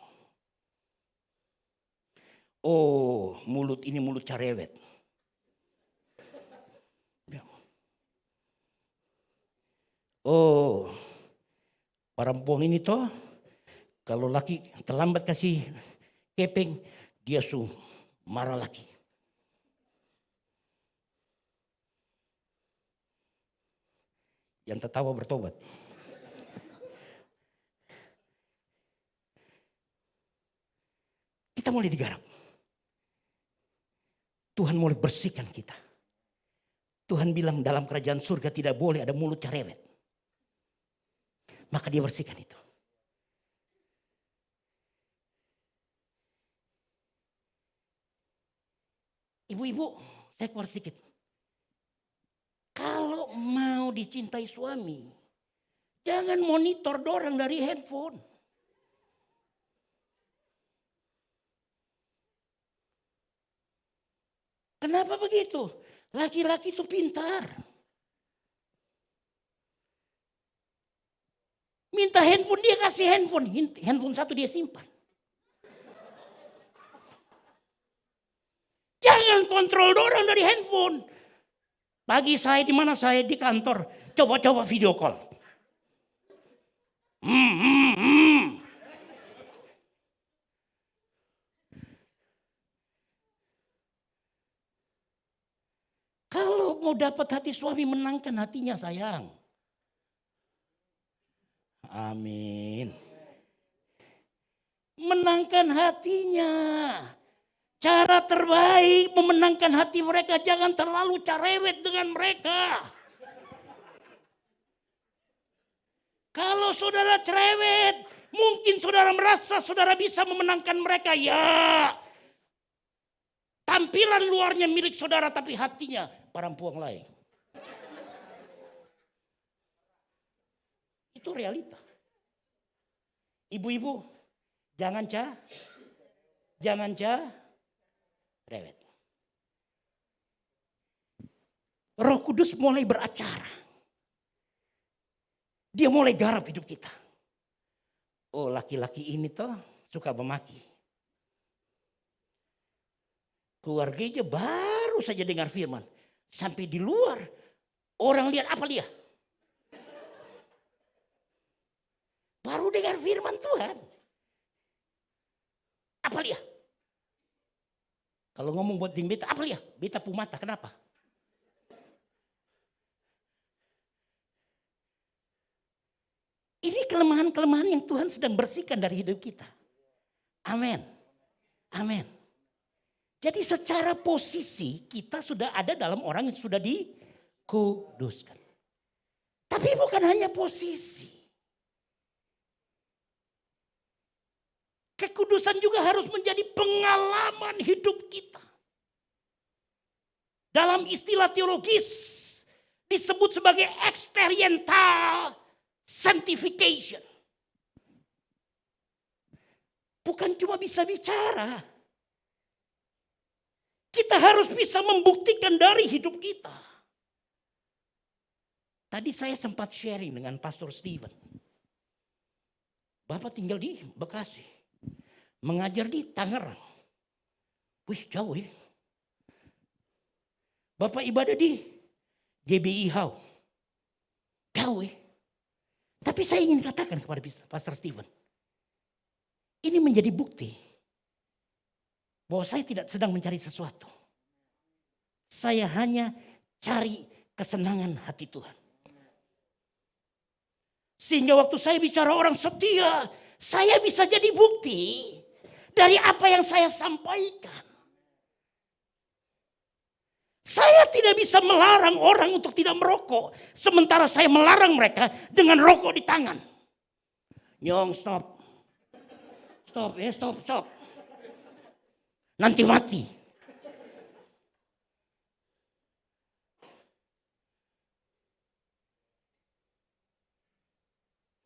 S2: Oh, mulut ini mulut carewet. Oh, perempuan ini toh, kalau laki terlambat kasih keping, dia marah lagi. Yang tertawa bertobat. Kita mulai digarap. Tuhan mulai bersihkan kita. Tuhan bilang dalam kerajaan surga tidak boleh ada mulut carewet. Maka dia bersihkan itu. Ibu-ibu, saya keluar sedikit. Kalau mau dicintai suami, jangan monitor dorang dari handphone. Kenapa begitu? Laki-laki itu pintar. Minta handphone, dia kasih handphone. Handphone satu dia simpan. Jangan kontrol dorang dari handphone. Pagi saya di mana saya di kantor. Coba-coba video call. Kalau mau dapat hati suami, menangkan hatinya sayang. Amin. Menangkan hatinya. Cara terbaik memenangkan hati mereka, jangan terlalu carewet dengan mereka. Kalau saudara cerewet, mungkin saudara merasa saudara bisa memenangkan mereka. Ya, tampilan luarnya milik saudara tapi hatinya perempuan lain. Itu realita. Ibu-ibu, jangan cerewet. Roh Kudus mulai beracara. Dia mulai garap hidup kita. Oh, laki-laki ini toh suka memaki. Keluar gereja baru saja dengar firman. Sampai di luar orang lihat apa dia? Baru dengar firman Tuhan. Apa dia? Kalau ngomong buat tim beta, apa dia? Beta pumata, kenapa? Ini kelemahan-kelemahan yang Tuhan sedang bersihkan dari hidup kita. Amin. Amin. Jadi secara posisi kita sudah ada dalam orang yang sudah dikuduskan. Tapi bukan hanya posisi. Kekudusan juga harus menjadi pengalaman hidup kita. Dalam istilah teologis disebut sebagai experiential sanctification. bukan cuma bisa bicara. Kita harus bisa membuktikan dari hidup kita. Tadi saya sempat sharing dengan Pastor Steven. Bapak tinggal di Bekasi. Mengajar di Tangerang. Wih, jauh ya. Bapak ibadah di GBI Hau. Jauh ya. Tapi saya ingin katakan kepada Pastor Steven. Ini menjadi bukti bahwa saya tidak sedang mencari sesuatu. Saya hanya cari kesenangan hati Tuhan. Sehingga waktu saya bicara orang setia, saya bisa jadi bukti dari apa yang saya sampaikan. Saya tidak bisa melarang orang untuk tidak merokok. Sementara saya melarang mereka dengan rokok di tangan. Nyong, stop. Stop. Nanti mati.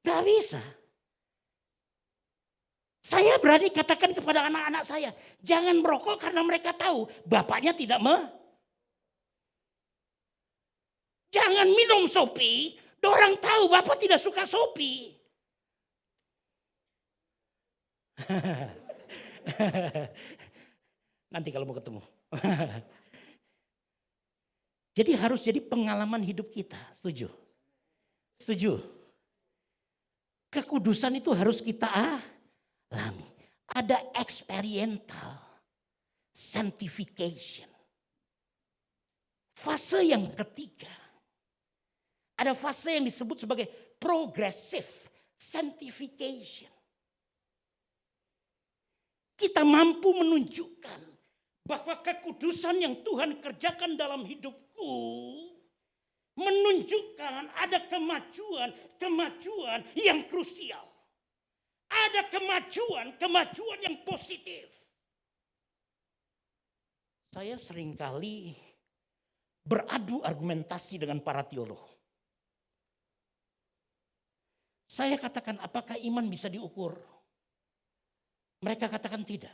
S2: Gak bisa. Saya berani katakan kepada anak-anak saya, jangan merokok karena mereka tahu bapaknya tidak Jangan minum sopi, orang tahu bapak tidak suka sopi. Nanti kalau mau ketemu. Jadi harus jadi pengalaman hidup kita, setuju? Setuju? Kekudusan itu harus kita alami. Ada experiential sanctification. Fase yang ketiga. Ada fase yang disebut sebagai progressive sanctification. Kita mampu menunjukkan bahwa kekudusan yang Tuhan kerjakan dalam hidupku menunjukkan ada kemajuan yang krusial. Ada kemajuan yang positif. Saya seringkali beradu argumentasi dengan para teolog. Saya katakan, apakah iman bisa diukur? Mereka katakan tidak.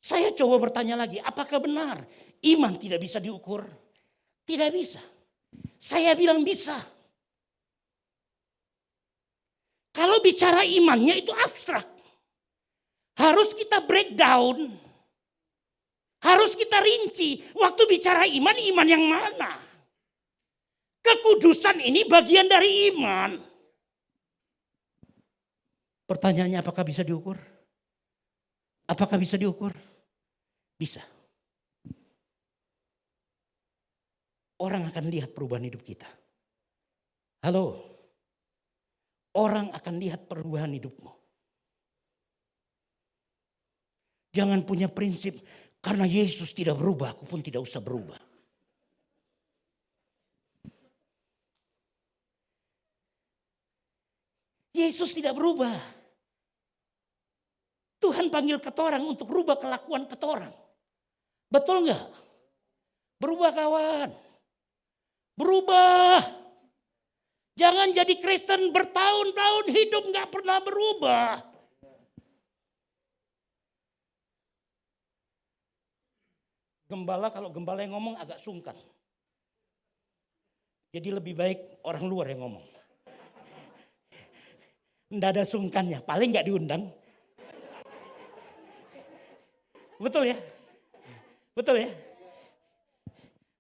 S2: Saya coba bertanya lagi, apakah benar iman tidak bisa diukur? Tidak bisa. Saya bilang bisa. Kalau bicara imannya itu abstrak. Harus kita breakdown. Harus kita rinci. Waktu bicara iman yang mana? Kekudusan ini bagian dari iman. Pertanyaannya, apakah bisa diukur? Apakah bisa diukur? Bisa. Orang akan lihat perubahan hidup kita. Halo. Orang akan lihat perubahan hidupmu. Jangan punya prinsip, karena Yesus tidak berubah, aku pun tidak usah berubah. Yesus tidak berubah. Tuhan panggil ketorang untuk rubah kelakuan ketorang. Betul enggak? Berubah kawan. Berubah. Jangan jadi Kristen bertahun-tahun hidup enggak pernah berubah. Gembala, kalau gembala yang ngomong agak sungkan. Jadi lebih baik orang luar yang ngomong. Enggak ada sungkannya, paling enggak diundang. Betul ya? Betul ya?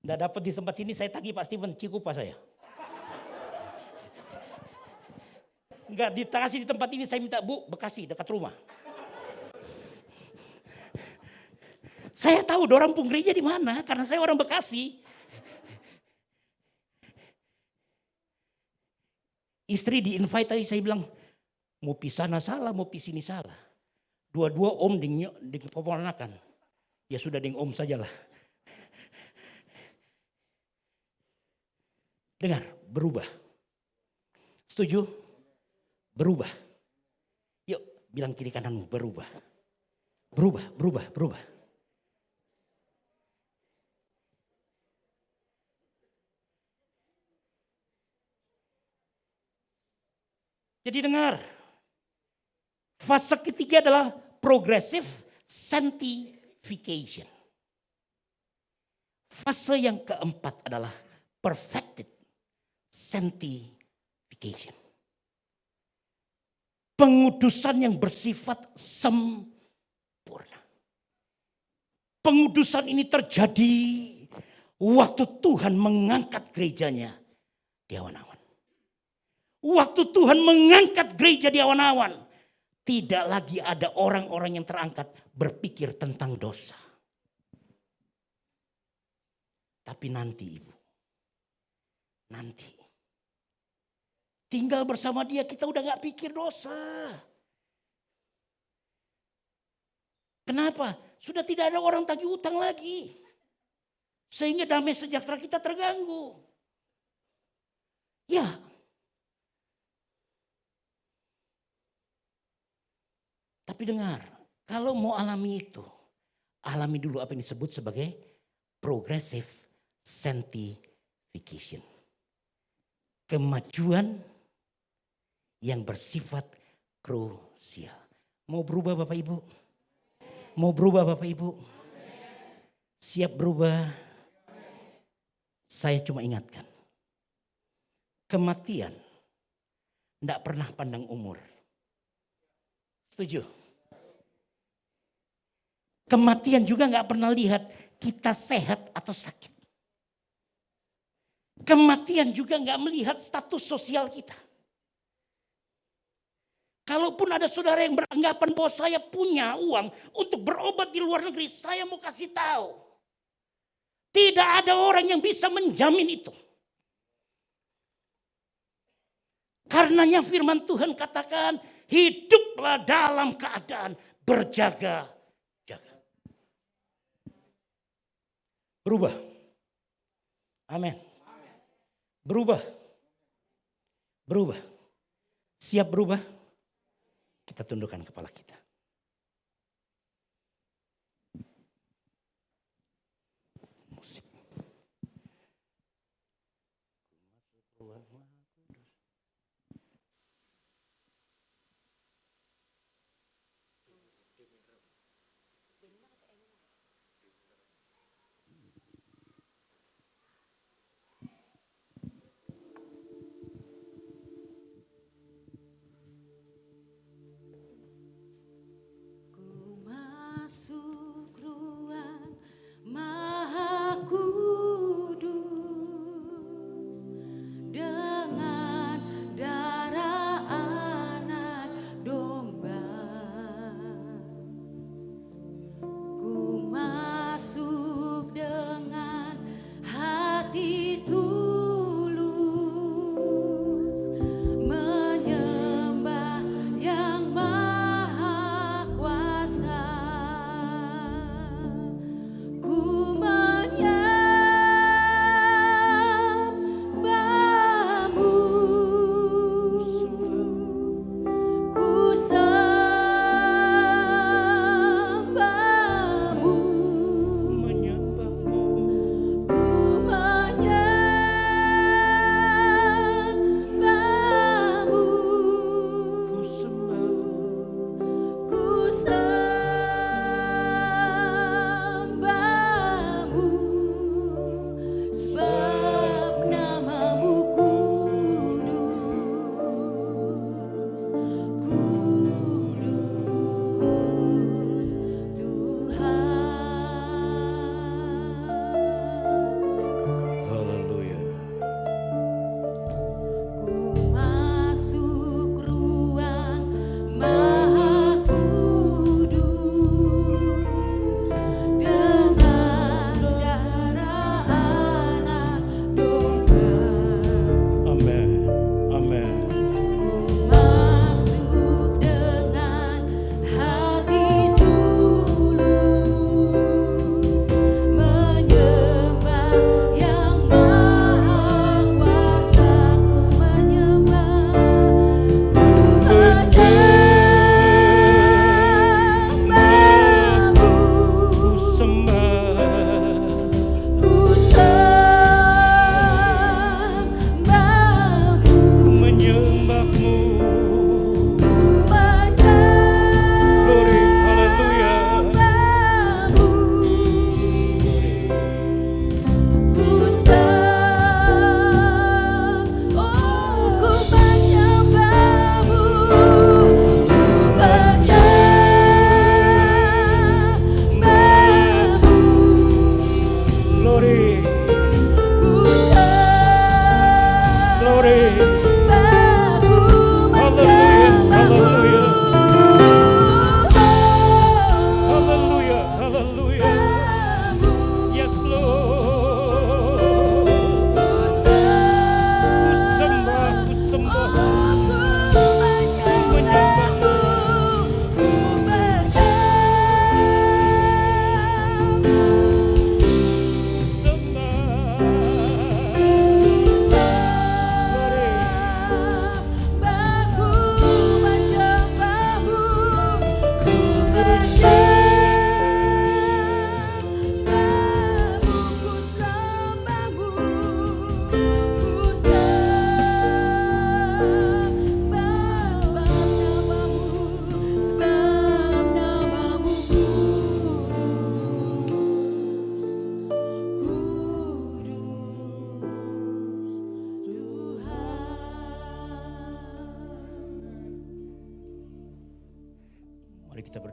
S2: Enggak dapat di tempat sini, saya tagih Pak Steven, Cikupa saya. Enggak dikasih di tempat ini, saya minta Bu, Bekasi dekat rumah. Saya tahu dorang pun gereja di mana, karena saya orang Bekasi. Istri di-invite tadi, saya bilang, mau pisah sana salah, mau pisah sini salah. Dua-dua om ding keponakan. Ya sudah ding om sajalah. Dengar, berubah. Setuju? Berubah. Yuk, bilang kiri kananmu, berubah. Berubah. Jadi dengar. Fase ketiga adalah progressive sanctification. Fase yang keempat adalah perfected sanctification. Pengudusan yang bersifat sempurna. Pengudusan ini terjadi waktu Tuhan mengangkat gerejanya di awan-awan. Waktu Tuhan mengangkat gereja di awan-awan, tidak lagi ada orang-orang yang terangkat berpikir tentang dosa. Tapi nanti Ibu, nanti tinggal bersama Dia kita udah gak pikir dosa. Kenapa? Sudah tidak ada orang tagih utang lagi. Sehingga damai sejahtera kita terganggu. Ya. Tapi dengar, kalau mau alami itu, alami dulu apa yang disebut sebagai progressive sanctification. Kemajuan yang bersifat krusial. Mau berubah Bapak Ibu? Mau berubah Bapak Ibu? Siap berubah? Saya cuma ingatkan. Kematian tidak pernah pandang umur. Setuju? Kematian juga gak pernah lihat kita sehat atau sakit. Kematian juga gak melihat status sosial kita. Kalaupun ada saudara yang beranggapan bahwa saya punya uang untuk berobat di luar negeri, saya mau kasih tahu. Tidak ada orang yang bisa menjamin itu. Karenanya firman Tuhan katakan, hiduplah dalam keadaan berjaga-jaga. Berubah. Amin. Berubah. Berubah. Siap berubah? Kita tundukkan kepala kita. Musik.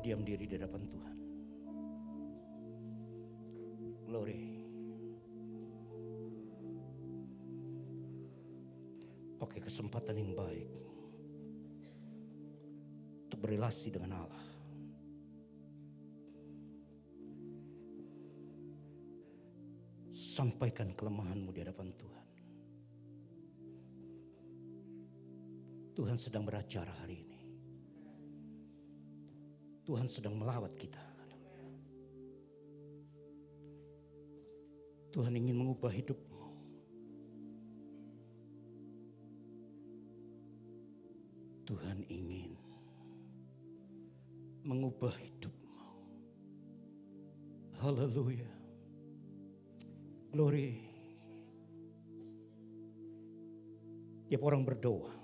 S2: berdiam diri di hadapan Tuhan. Glory. Pakai kesempatan yang baik untuk berrelasi dengan Allah. Sampaikan kelemahanmu di hadapan Tuhan. Tuhan sedang beracara hari ini. Tuhan sedang melawat kita. Tuhan ingin mengubah hidupmu. Tuhan ingin mengubah hidupmu. Haleluya. Glory. Tiap orang berdoa,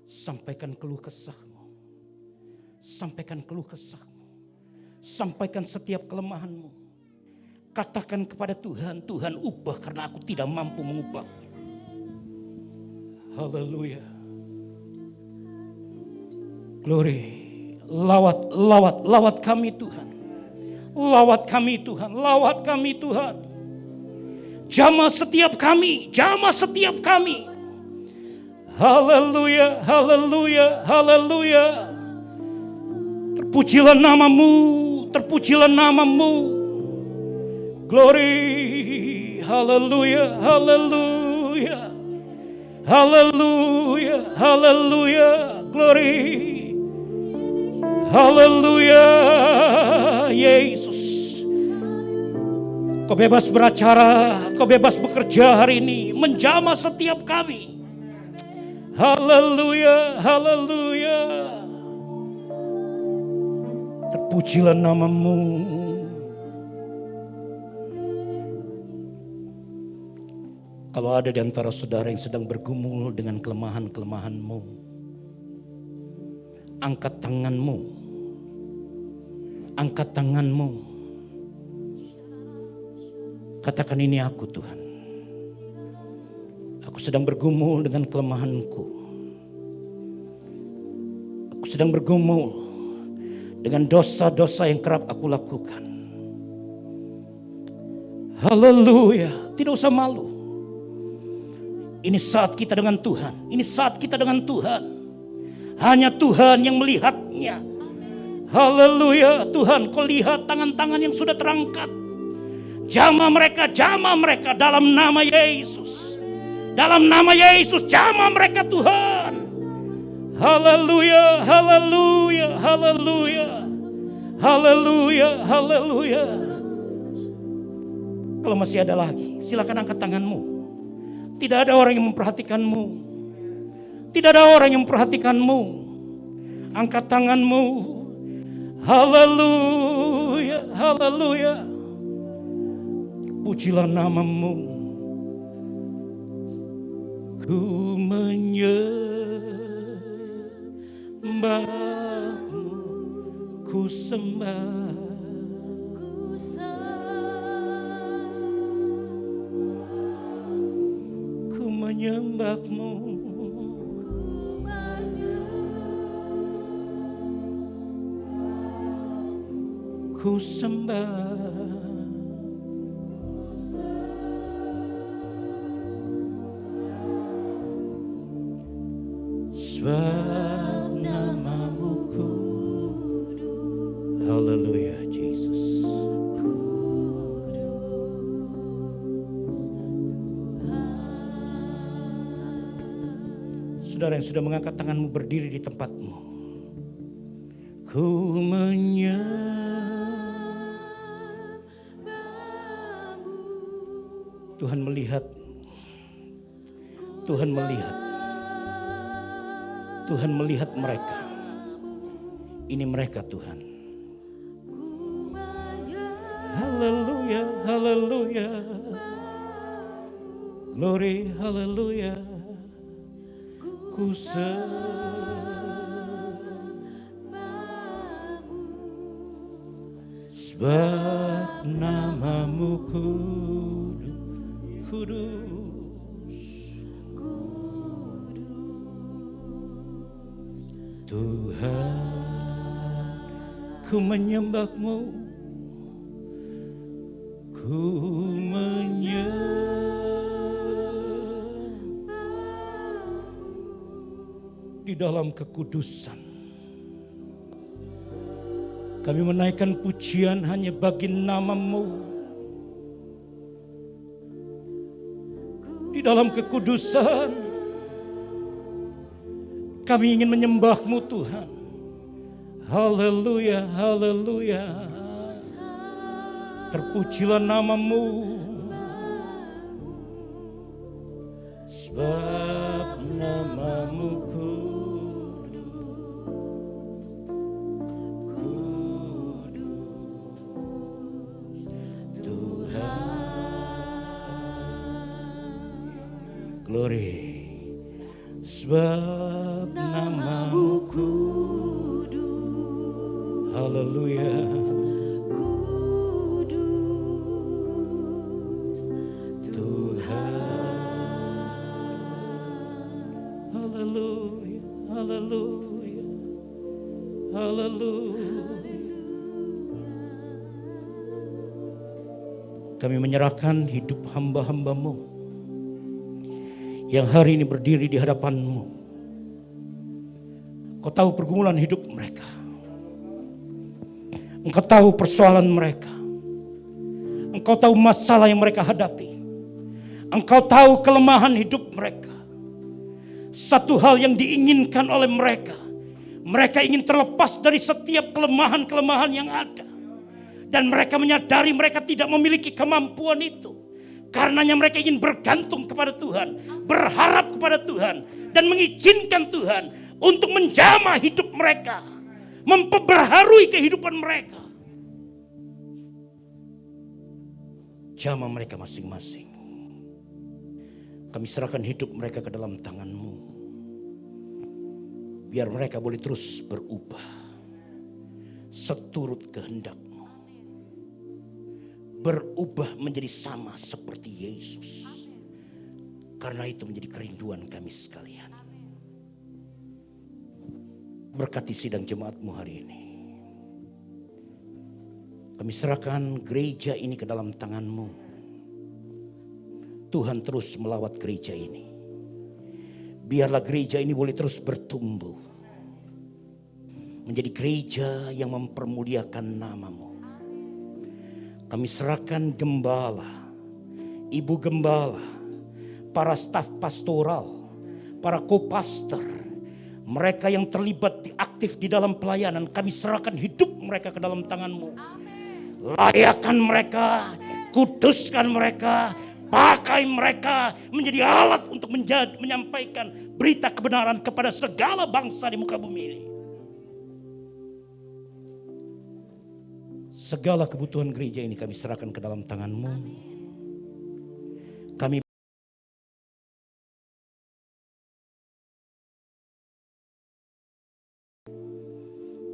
S2: sampaikan keluh kesahmu. Sampaikan keluh kesahmu. Sampaikan setiap kelemahanmu. Katakan kepada Tuhan, Tuhan ubah karena aku tidak mampu mengubahnya. Haleluya. Glory. Lawat kami Tuhan. Lawat kami Tuhan, lawat kami Tuhan. Jamah setiap kami, jamah setiap kami. Haleluya, haleluya, haleluya. Terpujilah namamu, terpujilah namamu. Glory, haleluya, haleluya. Haleluya, haleluya, glory. Haleluya, Yesus. Kau bebas beracara, kau bebas bekerja hari ini, menjamah setiap kami. Haleluya, haleluya. Terpujilah namamu. Kalau ada di antara saudara yang sedang bergumul dengan kelemahan-kelemahanmu, angkat tanganmu. Angkat tanganmu. Katakan, ini aku Tuhan. Aku sedang bergumul dengan kelemahanku. Aku sedang bergumul dengan dosa-dosa yang kerap aku lakukan. Haleluya. Tidak usah malu. Ini saat kita dengan Tuhan. Ini saat kita dengan Tuhan. Hanya Tuhan yang melihatnya. Haleluya. Tuhan, kau lihat tangan-tangan yang sudah terangkat. Jamah mereka dalam nama Yesus. Dalam nama Yesus, jamah mereka Tuhan. Haleluya, haleluya, haleluya. Haleluya, haleluya. Kalau masih ada lagi, silakan angkat tanganmu. Tidak ada orang yang memperhatikanmu. Tidak ada orang yang memperhatikanmu. Angkat tanganmu. Haleluya, haleluya. Pujilah namamu. Ku menyembahmu, ku sembah. Ku menyembahmu. Ku sembah. Sebab namamu kudus. Haleluya, Jesus. Saudara yang sudah mengangkat tanganmu, berdiri di tempatmu. Ku menyembahmu. Tuhan melihat. Tuhan melihat. Tuhan melihat mereka. Ini mereka Tuhan. Haleluya, haleluya. Glory, haleluya. Ku sebab namamu kudus. Tuhan Ku menyembah-Mu, ku menyembah di dalam kekudusan. Kami menaikkan pujian hanya bagi nama-Mu. Di dalam kekudusan, kami ingin menyembah-Mu Tuhan. Haleluya, haleluya. Terpujilah nama-Mu. Sebab nama-Mu kudus, kudus Tuhan. Glory. Sebab nama-Mu kudus, haleluya, kudus Tuhan. Haleluya, haleluya, haleluya. Kami menyerahkan hidup hamba-hamba-Mu yang hari ini berdiri di hadapan-Mu. Kau tahu pergumulan hidup mereka. Engkau tahu persoalan mereka. Engkau tahu masalah yang mereka hadapi. Engkau tahu kelemahan hidup mereka. Satu hal yang diinginkan oleh mereka, mereka ingin terlepas dari setiap kelemahan-kelemahan yang ada. Dan mereka menyadari mereka tidak memiliki kemampuan itu. Karenanya mereka ingin bergantung kepada Tuhan, berharap kepada Tuhan, dan mengizinkan Tuhan untuk menjamah hidup mereka, memperbaharui kehidupan mereka. Jamah mereka masing-masing. Kami serahkan hidup mereka ke dalam tangan-Mu. Biar mereka boleh terus berubah seturut kehendak-Mu. Berubah menjadi sama seperti Yesus. Karena itu menjadi kerinduan kami sekalian. Berkati sidang jemaat-Mu hari ini. Kami serahkan gereja ini ke dalam tangan-Mu. Tuhan terus melawat gereja ini. Biarlah gereja ini boleh terus bertumbuh. Menjadi gereja yang mempermuliakan nama-Mu. Kami serahkan gembala, ibu gembala, para staf pastoral, para kopastor, mereka yang terlibat aktif di dalam pelayanan. Kami serahkan hidup mereka ke dalam tangan-Mu. Layakan mereka, kuduskan mereka, pakai mereka menjadi alat untuk menyampaikan berita kebenaran kepada segala bangsa di muka bumi ini. Segala kebutuhan gereja ini kami serahkan ke dalam tangan-Mu. Kami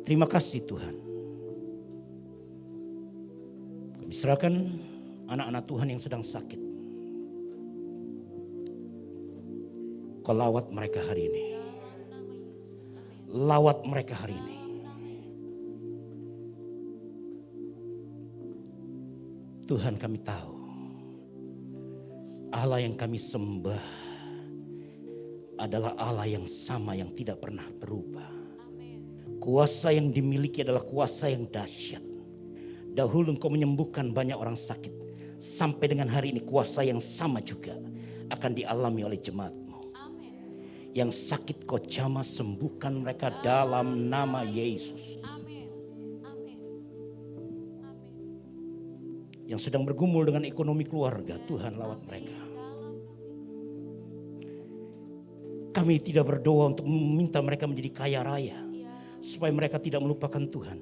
S2: terima kasih Tuhan. Kami serahkan anak-anak Tuhan yang sedang sakit. Kau lawat mereka hari ini. Lawat mereka hari ini. Tuhan, kami tahu Allah yang kami sembah adalah Allah yang sama, yang tidak pernah berubah. Kuasa yang dimiliki adalah kuasa yang dahsyat. Dahulu Engkau menyembuhkan banyak orang sakit. Sampai dengan hari ini kuasa yang sama juga akan dialami oleh jemaat-Mu. Yang sakit Kau jamah, sembuhkan mereka dalam nama Yesus. Yang sedang bergumul dengan ekonomi keluarga, Tuhan lawat mereka. Kami tidak berdoa untuk meminta mereka menjadi kaya raya, supaya mereka tidak melupakan Tuhan.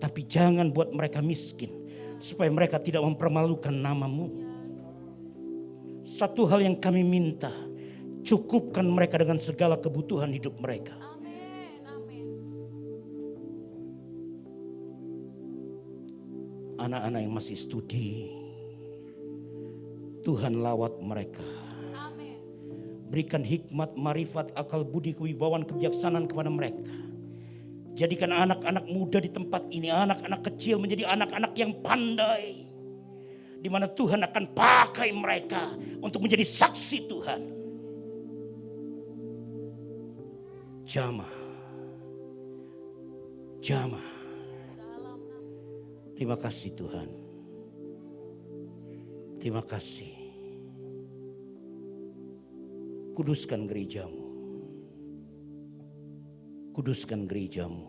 S2: Tapi jangan buat mereka miskin, supaya mereka tidak mempermalukan nama-Mu. Satu hal yang kami minta, cukupkan mereka dengan segala kebutuhan hidup mereka. Anak-anak yang masih studi, Tuhan lawat mereka. Berikan hikmat, marifat, akal budi, kewibawaan, kebijaksanaan kepada mereka. Jadikan anak-anak muda di tempat ini, anak-anak kecil menjadi anak-anak yang pandai. Di mana Tuhan akan pakai mereka untuk menjadi saksi Tuhan. Jamah. Terima kasih Tuhan. Terima kasih. Kuduskan gerejamu. Kuduskan gerejamu.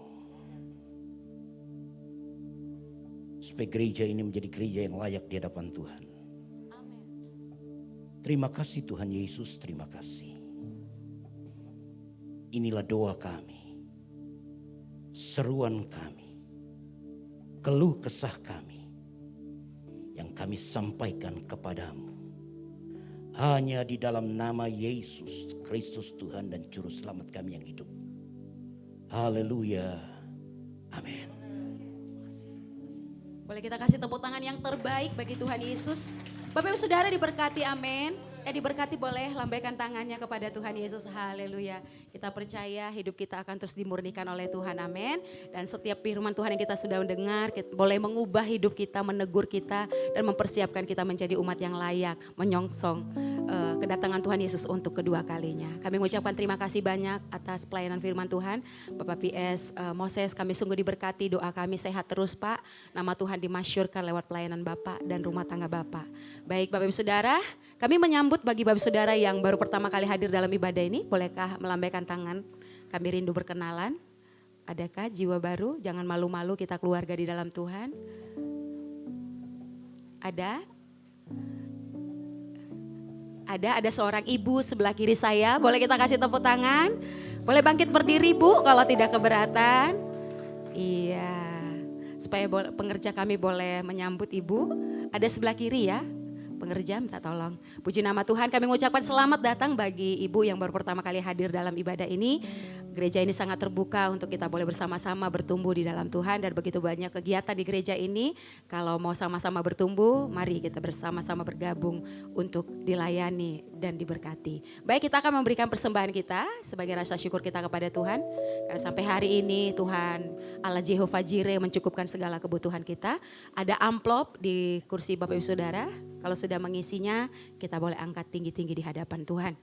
S2: Supaya gereja ini menjadi gereja yang layak di hadapan Tuhan. Terima kasih Tuhan Yesus, terima kasih. Inilah doa kami. Seruan kami. Keluh kesah kami. Yang kami sampaikan kepadamu. Hanya di dalam nama Yesus Kristus Tuhan dan Juru Selamat kami yang hidup. Haleluya. Amin.
S1: Boleh kita kasih tepuk tangan yang terbaik bagi Tuhan Yesus. Bapak Ibu Saudara diberkati, amin. Diberkati, boleh lambaikan tangannya kepada Tuhan Yesus, haleluya. Kita percaya hidup kita akan terus dimurnikan oleh Tuhan, amin. Dan setiap firman Tuhan yang kita sudah mendengar, boleh mengubah hidup kita, menegur kita, dan mempersiapkan kita menjadi umat yang layak, menyongsong kedatangan Tuhan Yesus untuk kedua kalinya. Kami mengucapkan terima kasih banyak atas pelayanan firman Tuhan. Bapak PS Moses, kami sungguh diberkati, doa kami sehat terus Pak. Nama Tuhan dimasyurkan lewat pelayanan Bapak dan rumah tangga Bapak. Baik Bapak Ibu Saudara, kami menyambut bagi Bapak Saudara yang baru pertama kali hadir dalam ibadah ini, bolehkah melambaikan tangan? Kami rindu berkenalan. Adakah jiwa baru? Jangan malu-malu, kita keluarga di dalam Tuhan. Ada seorang ibu sebelah kiri saya, boleh kita kasih tepuk tangan? Boleh bangkit berdiri Bu kalau tidak keberatan. Iya, supaya pengerja kami boleh menyambut ibu. Ada sebelah kiri ya. Pengerja minta tolong. Puji nama Tuhan, kami mengucapkan selamat datang bagi ibu yang baru pertama kali hadir dalam ibadah ini. Gereja ini sangat terbuka untuk kita boleh bersama-sama bertumbuh di dalam Tuhan. Dan begitu banyak kegiatan di gereja ini. Kalau mau sama-sama bertumbuh, mari kita bersama-sama bergabung untuk dilayani dan diberkati. Baik, kita akan memberikan persembahan kita sebagai rasa syukur kita kepada Tuhan. Karena sampai hari ini Tuhan Allah Jehovah Jireh mencukupkan segala kebutuhan kita. Ada amplop di kursi Bapak Ibu Saudara. Kalau sudah mengisinya, kita boleh angkat tinggi-tinggi di hadapan Tuhan.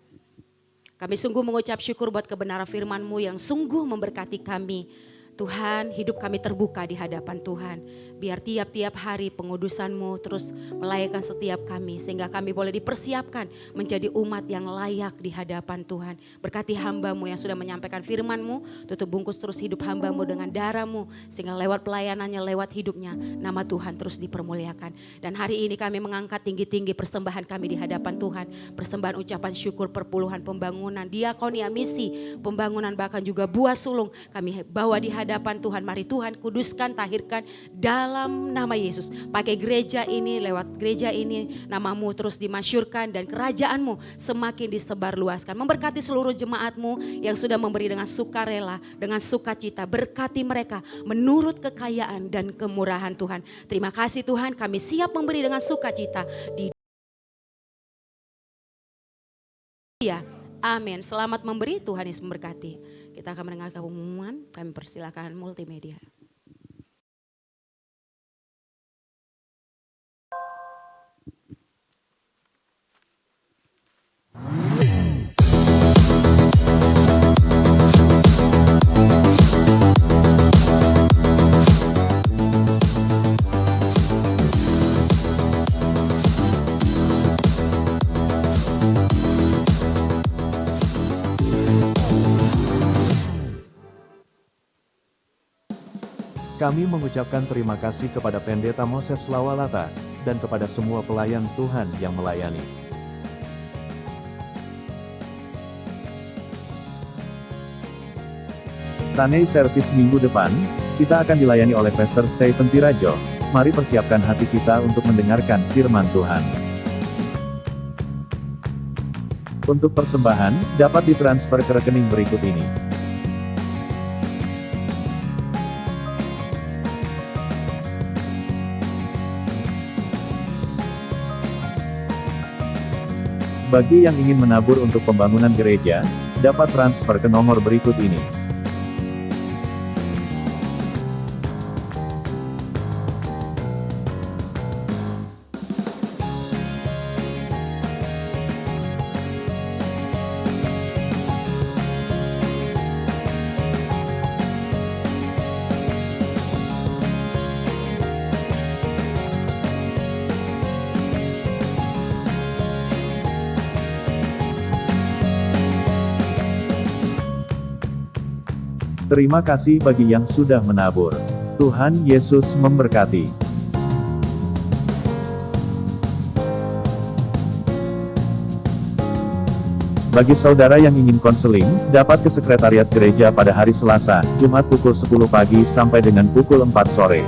S1: Kami sungguh mengucap syukur buat kebenaran firman-Mu yang sungguh memberkati kami. Tuhan, hidup kami terbuka di hadapan Tuhan. Biar tiap-tiap hari pengudusan-Mu terus melayakkan setiap kami. Sehingga kami boleh dipersiapkan menjadi umat yang layak di hadapan Tuhan. Berkati hamba-Mu yang sudah menyampaikan firman-Mu. Tutup bungkus terus hidup hamba-Mu dengan darah-Mu. Sehingga lewat pelayanannya, lewat hidupnya, nama Tuhan terus dipermuliakan. Dan hari ini kami mengangkat tinggi-tinggi persembahan kami di hadapan Tuhan. Persembahan ucapan syukur, perpuluhan, pembangunan, diakonia, misi, pembangunan, bahkan juga buah sulung. Kami bawa di hadapan Tuhan. Mari Tuhan kuduskan, tahirkan dalam nama Yesus. Pakai gereja ini, lewat gereja ini nama-Mu terus dimasyurkan dan kerajaan-Mu semakin disebarluaskan. Memberkati seluruh jemaat-Mu yang sudah memberi dengan sukarela, dengan sukacita. Berkati mereka menurut kekayaan dan kemurahan Tuhan. Terima kasih Tuhan, kami siap memberi dengan sukacita di Dia. Amin. Selamat memberi, Tuhan Yesus memberkati. Kita akan mendengarkan pengumuman, kami persilakan multimedia.
S3: Kami mengucapkan terima kasih kepada Pendeta Moses Lawalata, dan kepada semua pelayan Tuhan yang melayani. Sunday Service minggu depan, kita akan dilayani oleh Pastor Stephen Tirajo. Mari persiapkan hati kita untuk mendengarkan firman Tuhan. Untuk persembahan, dapat ditransfer ke rekening berikut ini. Bagi yang ingin menabur untuk pembangunan gereja, dapat transfer ke nomor berikut ini. Terima kasih bagi yang sudah menabur. Tuhan Yesus memberkati. Bagi saudara yang ingin konseling, dapat ke sekretariat gereja pada hari Selasa, Jumat pukul 10 pagi sampai dengan pukul 4 sore.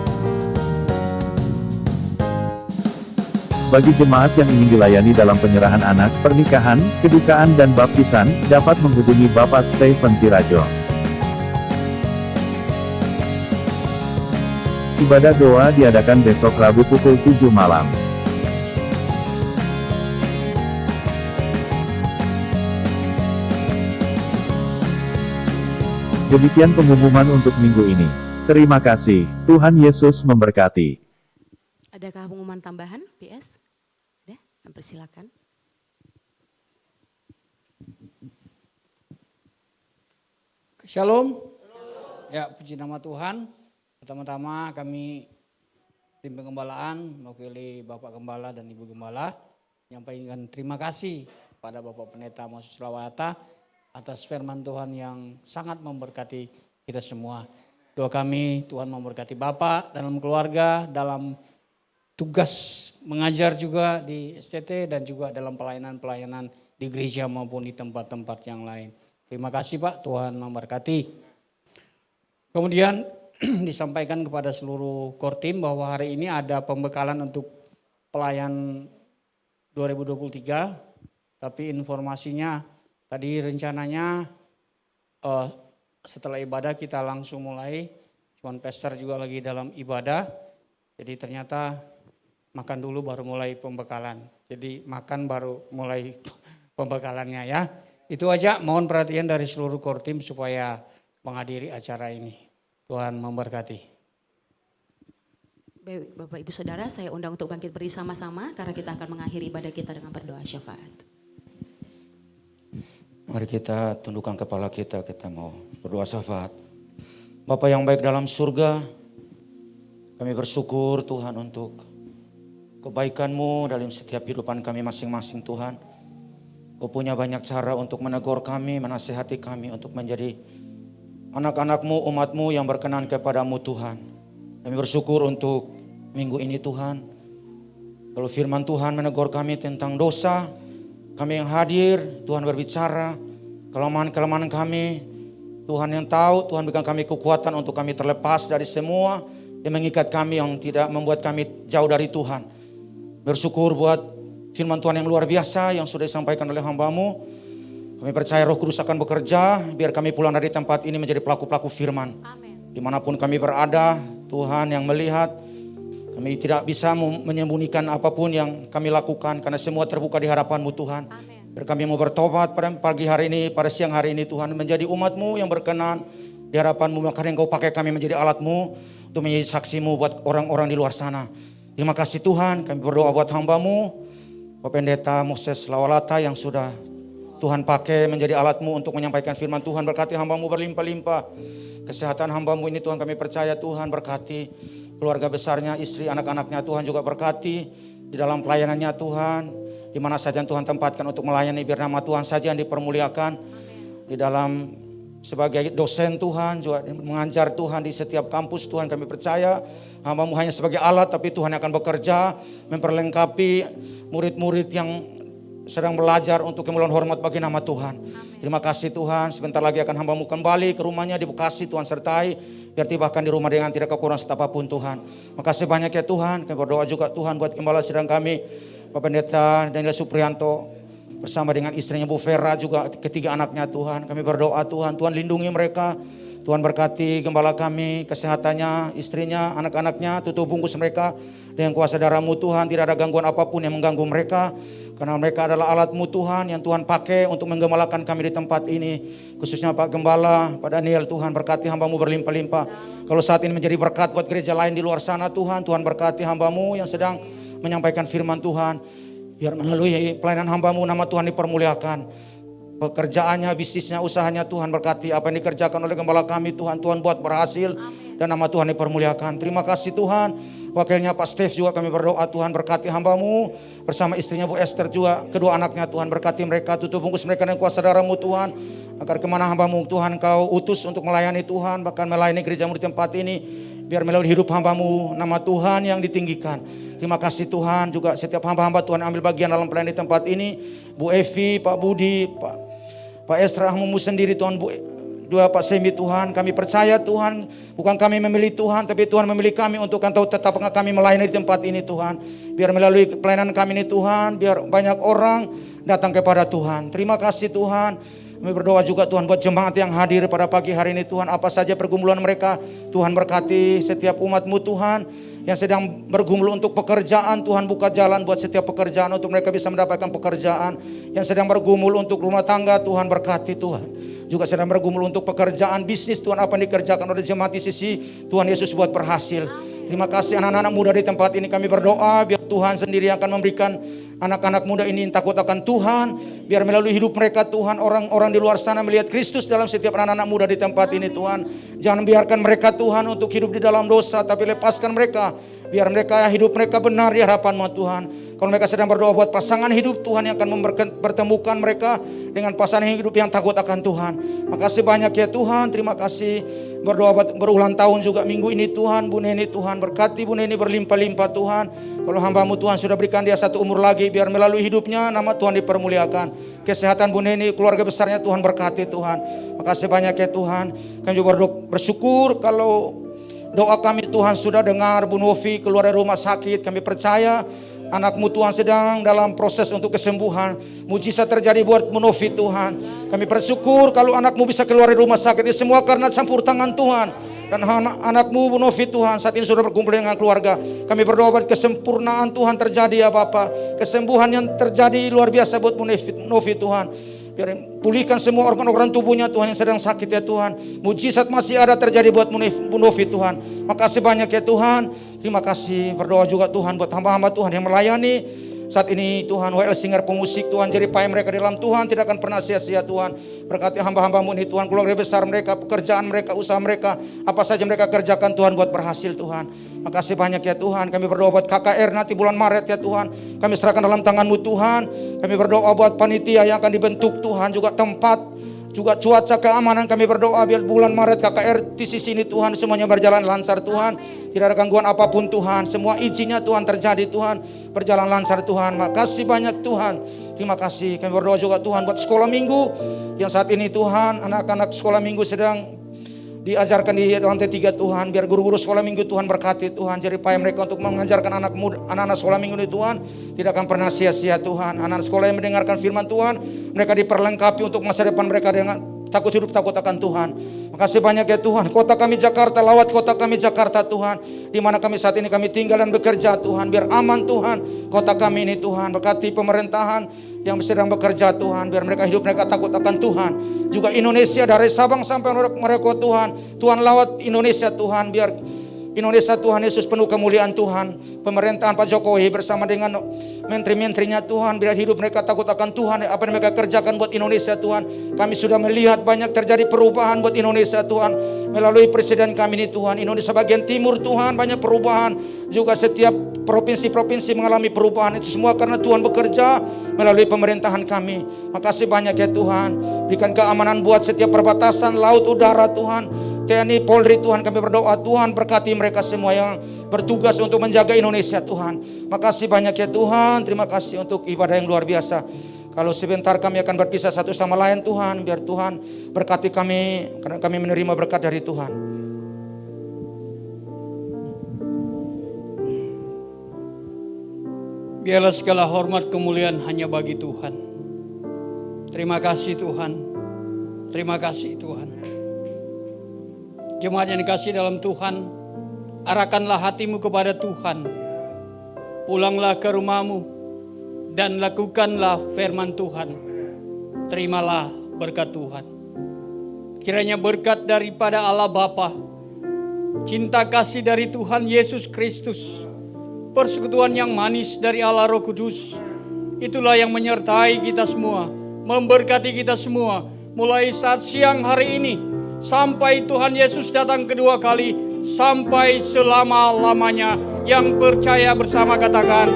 S3: Bagi jemaat yang ingin dilayani dalam penyerahan anak, pernikahan, kedukaan dan baptisan, dapat menghubungi Bapak Stephen Tirajo. Ibadah doa diadakan besok Rabu pukul 7 malam. Demikian pengumuman untuk minggu ini. Terima kasih. Tuhan Yesus memberkati.
S1: Adakah pengumuman tambahan, PS? Ada? Persilakan.
S4: Shalom. Ya, puji nama Tuhan. Pertama-tama kami tim pengembalaan mewakili Bapak Gembala dan Ibu Gembala menyampaikan terima kasih kepada Bapak Pendeta Moses Lawata atas firman Tuhan yang sangat memberkati kita semua. Doa kami Tuhan memberkati Bapak dalam keluarga, dalam tugas mengajar juga di STT dan juga dalam pelayanan-pelayanan di gereja maupun di tempat-tempat yang lain. Terima kasih Pak, Tuhan memberkati. Kemudian disampaikan kepada seluruh core team bahwa hari ini ada pembekalan untuk pelayan 2023, tapi informasinya tadi rencananya setelah ibadah kita langsung mulai, cuman pastor juga lagi dalam ibadah, jadi ternyata makan dulu baru mulai pembekalan. Jadi makan baru mulai pembekalannya ya. Itu aja, mohon perhatian dari seluruh core team supaya menghadiri acara ini. Tuhan memberkati.
S1: Baik, Bapak Ibu Saudara, saya undang untuk bangkit bersama-sama karena kita akan mengakhiri ibadah kita dengan berdoa syafaat.
S5: Mari kita tundukkan kepala kita mau berdoa syafaat. Bapa yang baik dalam surga, kami bersyukur Tuhan untuk kebaikan-Mu dalam setiap kehidupan kami masing-masing Tuhan. Kau punya banyak cara untuk menegur kami, menasihati kami untuk menjadi anak-anak-Mu, umat-Mu yang berkenan kepadamu Tuhan. Kami bersyukur untuk minggu ini Tuhan. Kalau firman Tuhan menegur kami tentang dosa, kami yang hadir, Tuhan berbicara, kelemahan-kelemahan kami, Tuhan yang tahu, Tuhan berikan kami kekuatan untuk kami terlepas dari semua yang mengikat kami, yang tidak membuat kami jauh dari Tuhan. Bersyukur buat firman Tuhan yang luar biasa yang sudah disampaikan oleh hamba-Mu. Kami percaya Roh Kudus akan bekerja, biar kami pulang dari tempat ini menjadi pelaku-pelaku firman.
S1: Amin.
S5: Dimanapun kami berada, Tuhan yang melihat, kami tidak bisa menyembunyikan apapun yang kami lakukan karena semua terbuka di hadapan-Mu Tuhan.
S1: Amin.
S5: Biar kami mau bertobat pada pagi hari ini, pada siang hari ini Tuhan, menjadi umat-Mu yang berkenan di hadapan-Mu. Makanya Engkau pakai kami menjadi alat-Mu untuk menjadi saksi-Mu buat orang-orang di luar sana. Terima kasih Tuhan, kami berdoa buat hamba-Mu, Bapak Pendeta Moses Lawalata yang sudah Tuhan pakai menjadi alat-Mu untuk menyampaikan firman Tuhan. Berkati hamba-Mu berlimpah-limpah. Kesehatan hamba-Mu ini Tuhan kami percaya Tuhan berkati. Keluarga besarnya, istri, anak-anaknya Tuhan juga berkati. Di dalam pelayanannya Tuhan, di mana saja Tuhan tempatkan untuk melayani, biar nama Tuhan saja yang dipermuliakan. Amin. Di dalam sebagai dosen Tuhan, juga mengajar Tuhan di setiap kampus Tuhan kami percaya. Hamba-Mu hanya sebagai alat, tapi Tuhan akan bekerja, memperlengkapi murid-murid yang sedang belajar untuk kemuliaan hormat bagi nama Tuhan. Amin. Terima kasih Tuhan, sebentar lagi akan hamba-Mu kembali ke rumahnya di Bekasi Tuhan sertai, biar tibahkan di rumah dengan tidak kekurangan apapun Tuhan. Makasih banyak ya Tuhan, kami berdoa juga Tuhan buat gembala sidang kami, Bapak Pendeta Daniel Suprianto, bersama dengan istrinya Bu Vera juga ketiga anaknya Tuhan. Kami berdoa Tuhan, Tuhan lindungi mereka. Tuhan berkati gembala kami, kesehatannya, istrinya, anak-anaknya, tutup bungkus mereka dengan kuasa darah-Mu Tuhan. Tidak ada gangguan apapun yang mengganggu mereka, karena mereka adalah alat-Mu Tuhan yang Tuhan pakai untuk menggembalakan kami di tempat ini. Khususnya Pak Gembala, Pak Daniel, Tuhan berkati hamba-Mu berlimpah-limpah. Kalau saat ini menjadi berkat buat gereja lain di luar sana Tuhan, Tuhan berkati hamba-Mu yang sedang menyampaikan firman Tuhan. Biar melalui pelayanan hamba-Mu nama Tuhan dipermuliakan. Pekerjaannya, bisnisnya, usahanya Tuhan berkati. Apa yang dikerjakan oleh gembala kami Tuhan, Tuhan buat berhasil. Amin. Dan nama Tuhan dipermuliakan. Terima kasih Tuhan Wakilnya Pak Steve juga kami berdoa, Tuhan berkati hamba-Mu. Bersama istrinya Bu Esther juga, kedua anaknya Tuhan berkati mereka. Tutup bungkus mereka dengan kuasa darah-Mu Tuhan. Agar kemana hamba-Mu Tuhan Kau utus untuk melayani Tuhan. Bahkan melayani gereja-Mu di tempat ini. Biar melalui hidup hamba-Mu, nama Tuhan yang ditinggikan. Terima kasih Tuhan, juga setiap hamba-hamba Tuhan ambil bagian dalam pelayanan di tempat ini. Bu Evi, Pak Budi, Pak Esra, Mu sendiri Tuhan, dua Pak Semi Tuhan, kami percaya Tuhan, bukan kami memilih Tuhan, tapi Tuhan memilih kami untuk Engkau tetap kami melayani di tempat ini Tuhan. Biar melalui pelayanan kami ini Tuhan, biar banyak orang datang kepada Tuhan. Terima kasih Tuhan. Kami berdoa juga Tuhan buat jemaat yang hadir pada pagi hari ini Tuhan. Apa saja pergumulan mereka, Tuhan berkati setiap umat-Mu Tuhan. Yang sedang bergumul untuk pekerjaan, Tuhan buka jalan buat setiap pekerjaan untuk mereka bisa mendapatkan pekerjaan. Yang sedang bergumul untuk rumah tangga, Tuhan berkati Tuhan. Juga sedang bergumul untuk pekerjaan, bisnis Tuhan, apa yang dikerjakan oleh jemaat di sisi Tuhan Yesus buat berhasil. Terima kasih anak-anak muda di tempat ini, kami berdoa biar Tuhan sendiri akan memberikan anak-anak muda ini takut akan Tuhan. Biar melalui hidup mereka Tuhan, orang-orang di luar sana melihat Kristus dalam setiap anak-anak muda di tempat ini Tuhan. Jangan biarkan mereka Tuhan untuk hidup di dalam dosa, tapi lepaskan mereka. Biar mereka hidup mereka benar di hadapan-Mu Tuhan. Kalau mereka sedang berdoa buat pasangan hidup, Tuhan yang akan mempertemukan mereka dengan pasangan hidup yang takut akan Tuhan. Makasih banyak ya Tuhan, terima kasih. Berdoa buat berulang tahun juga minggu ini Tuhan, Bu Neni Tuhan berkati Bu Neni berlimpah-limpah Tuhan. Kalau hamba-Mu Tuhan sudah berikan dia 1 umur lagi, biar melalui hidupnya nama Tuhan dipermuliakan. Kesehatan Bu Neni, keluarga besarnya Tuhan berkati Tuhan. Makasih banyak ya Tuhan. Kami juga bersyukur kalau doa kami Tuhan sudah dengar. Bu Novi keluar dari rumah sakit, kami percaya anak-Mu Tuhan sedang dalam proses untuk kesembuhan. Mujizat terjadi buat Bu Novi Tuhan. Kami bersyukur kalau anak-Mu bisa keluar dari rumah sakit. Ini semua karena campur tangan Tuhan. Dan anak-Mu Bu Novi Tuhan saat ini sudah berkumpul dengan keluarga. Kami berdoa buat kesempurnaan Tuhan terjadi ya Bapak. Kesembuhan yang terjadi luar biasa buat Bu Novi Tuhan. Biar pulihkan semua organ-organ tubuhnya Tuhan yang sedang sakit ya Tuhan. Mujizat masih ada terjadi buat Bu Novi Tuhan. Makasih banyak ya Tuhan. Terima kasih. Berdoa juga Tuhan buat hamba-hamba Tuhan yang melayani saat ini Tuhan. WL Singer pemusik Tuhan, jerih payah mereka di dalam Tuhan tidak akan pernah sia-sia Tuhan. Berkati hamba-hamba-Mu ini Tuhan, keluarga besar mereka, pekerjaan mereka, usaha mereka, apa saja mereka kerjakan Tuhan buat berhasil Tuhan. Makasih banyak ya Tuhan. Kami berdoa buat KKR nanti bulan Maret ya Tuhan. Kami serahkan dalam tangan-Mu Tuhan. Kami berdoa buat panitia yang akan dibentuk Tuhan, juga tempat, juga cuaca keamanan. Kami berdoa biar bulan Maret KKR di sisi ini Tuhan semuanya berjalan lancar Tuhan. Tidak ada gangguan apapun Tuhan. Semua izinnya Tuhan terjadi Tuhan. Berjalan lancar Tuhan. Makasih banyak Tuhan. Terima kasih. Kami berdoa juga Tuhan buat sekolah minggu yang saat ini Tuhan, anak-anak sekolah minggu sedang diajarkan di lantai 3 Tuhan. Biar guru-guru sekolah minggu Tuhan berkati Tuhan. Jerih payah mereka untuk mengajarkan anak-anak sekolah minggu ini Tuhan. Tidak akan pernah sia-sia Tuhan. Anak-anak sekolah yang mendengarkan firman Tuhan, mereka diperlengkapi untuk masa depan mereka dengan takut hidup, takut akan Tuhan. Makasih banyak ya Tuhan. Kota kami Jakarta, lawat kota kami Jakarta Tuhan. Di mana kami saat ini kami tinggal dan bekerja Tuhan. Biar aman Tuhan kota kami ini Tuhan. Berkati pemerintahan yang sedang bekerja Tuhan. Biar mereka hidup mereka takut akan Tuhan. Juga Indonesia dari Sabang sampai Merauke Tuhan. Tuhan lawat Indonesia Tuhan. Biar Indonesia Tuhan Yesus penuh kemuliaan Tuhan. Pemerintahan Pak Jokowi bersama dengan menteri-menterinya Tuhan. Biar hidup mereka takut akan Tuhan. Apa yang mereka kerjakan buat Indonesia Tuhan. Kami sudah melihat banyak terjadi perubahan buat Indonesia Tuhan. Melalui presiden kami ini Tuhan. Indonesia bagian timur Tuhan banyak perubahan. Juga setiap provinsi-provinsi mengalami perubahan. Itu semua karena Tuhan bekerja melalui pemerintahan kami. Makasih banyak ya Tuhan. Berikan keamanan buat setiap perbatasan laut, udara Tuhan. TNI, Polri Tuhan, kami berdoa Tuhan berkati mereka semua yang bertugas untuk menjaga Indonesia Tuhan. Makasih banyak ya Tuhan. Terima kasih untuk ibadah yang luar biasa. Kalau sebentar kami akan berpisah satu sama lain Tuhan. Biar Tuhan berkati kami karena kami menerima berkat dari Tuhan.
S4: Biarlah segala hormat kemuliaan hanya bagi Tuhan. Terima kasih Tuhan. Terima kasih Tuhan. Jemaat yang dikasihi dalam Tuhan, arahkanlah hatimu kepada Tuhan. Pulanglah ke rumahmu dan lakukanlah firman Tuhan. Terimalah berkat Tuhan. Kiranya berkat daripada Allah Bapa, cinta kasih dari Tuhan Yesus Kristus, persekutuan yang manis dari Allah Roh Kudus, itulah yang menyertai kita semua, memberkati kita semua, mulai saat siang hari ini, sampai Tuhan Yesus datang kedua kali, sampai selama-lamanya. Yang percaya bersama katakan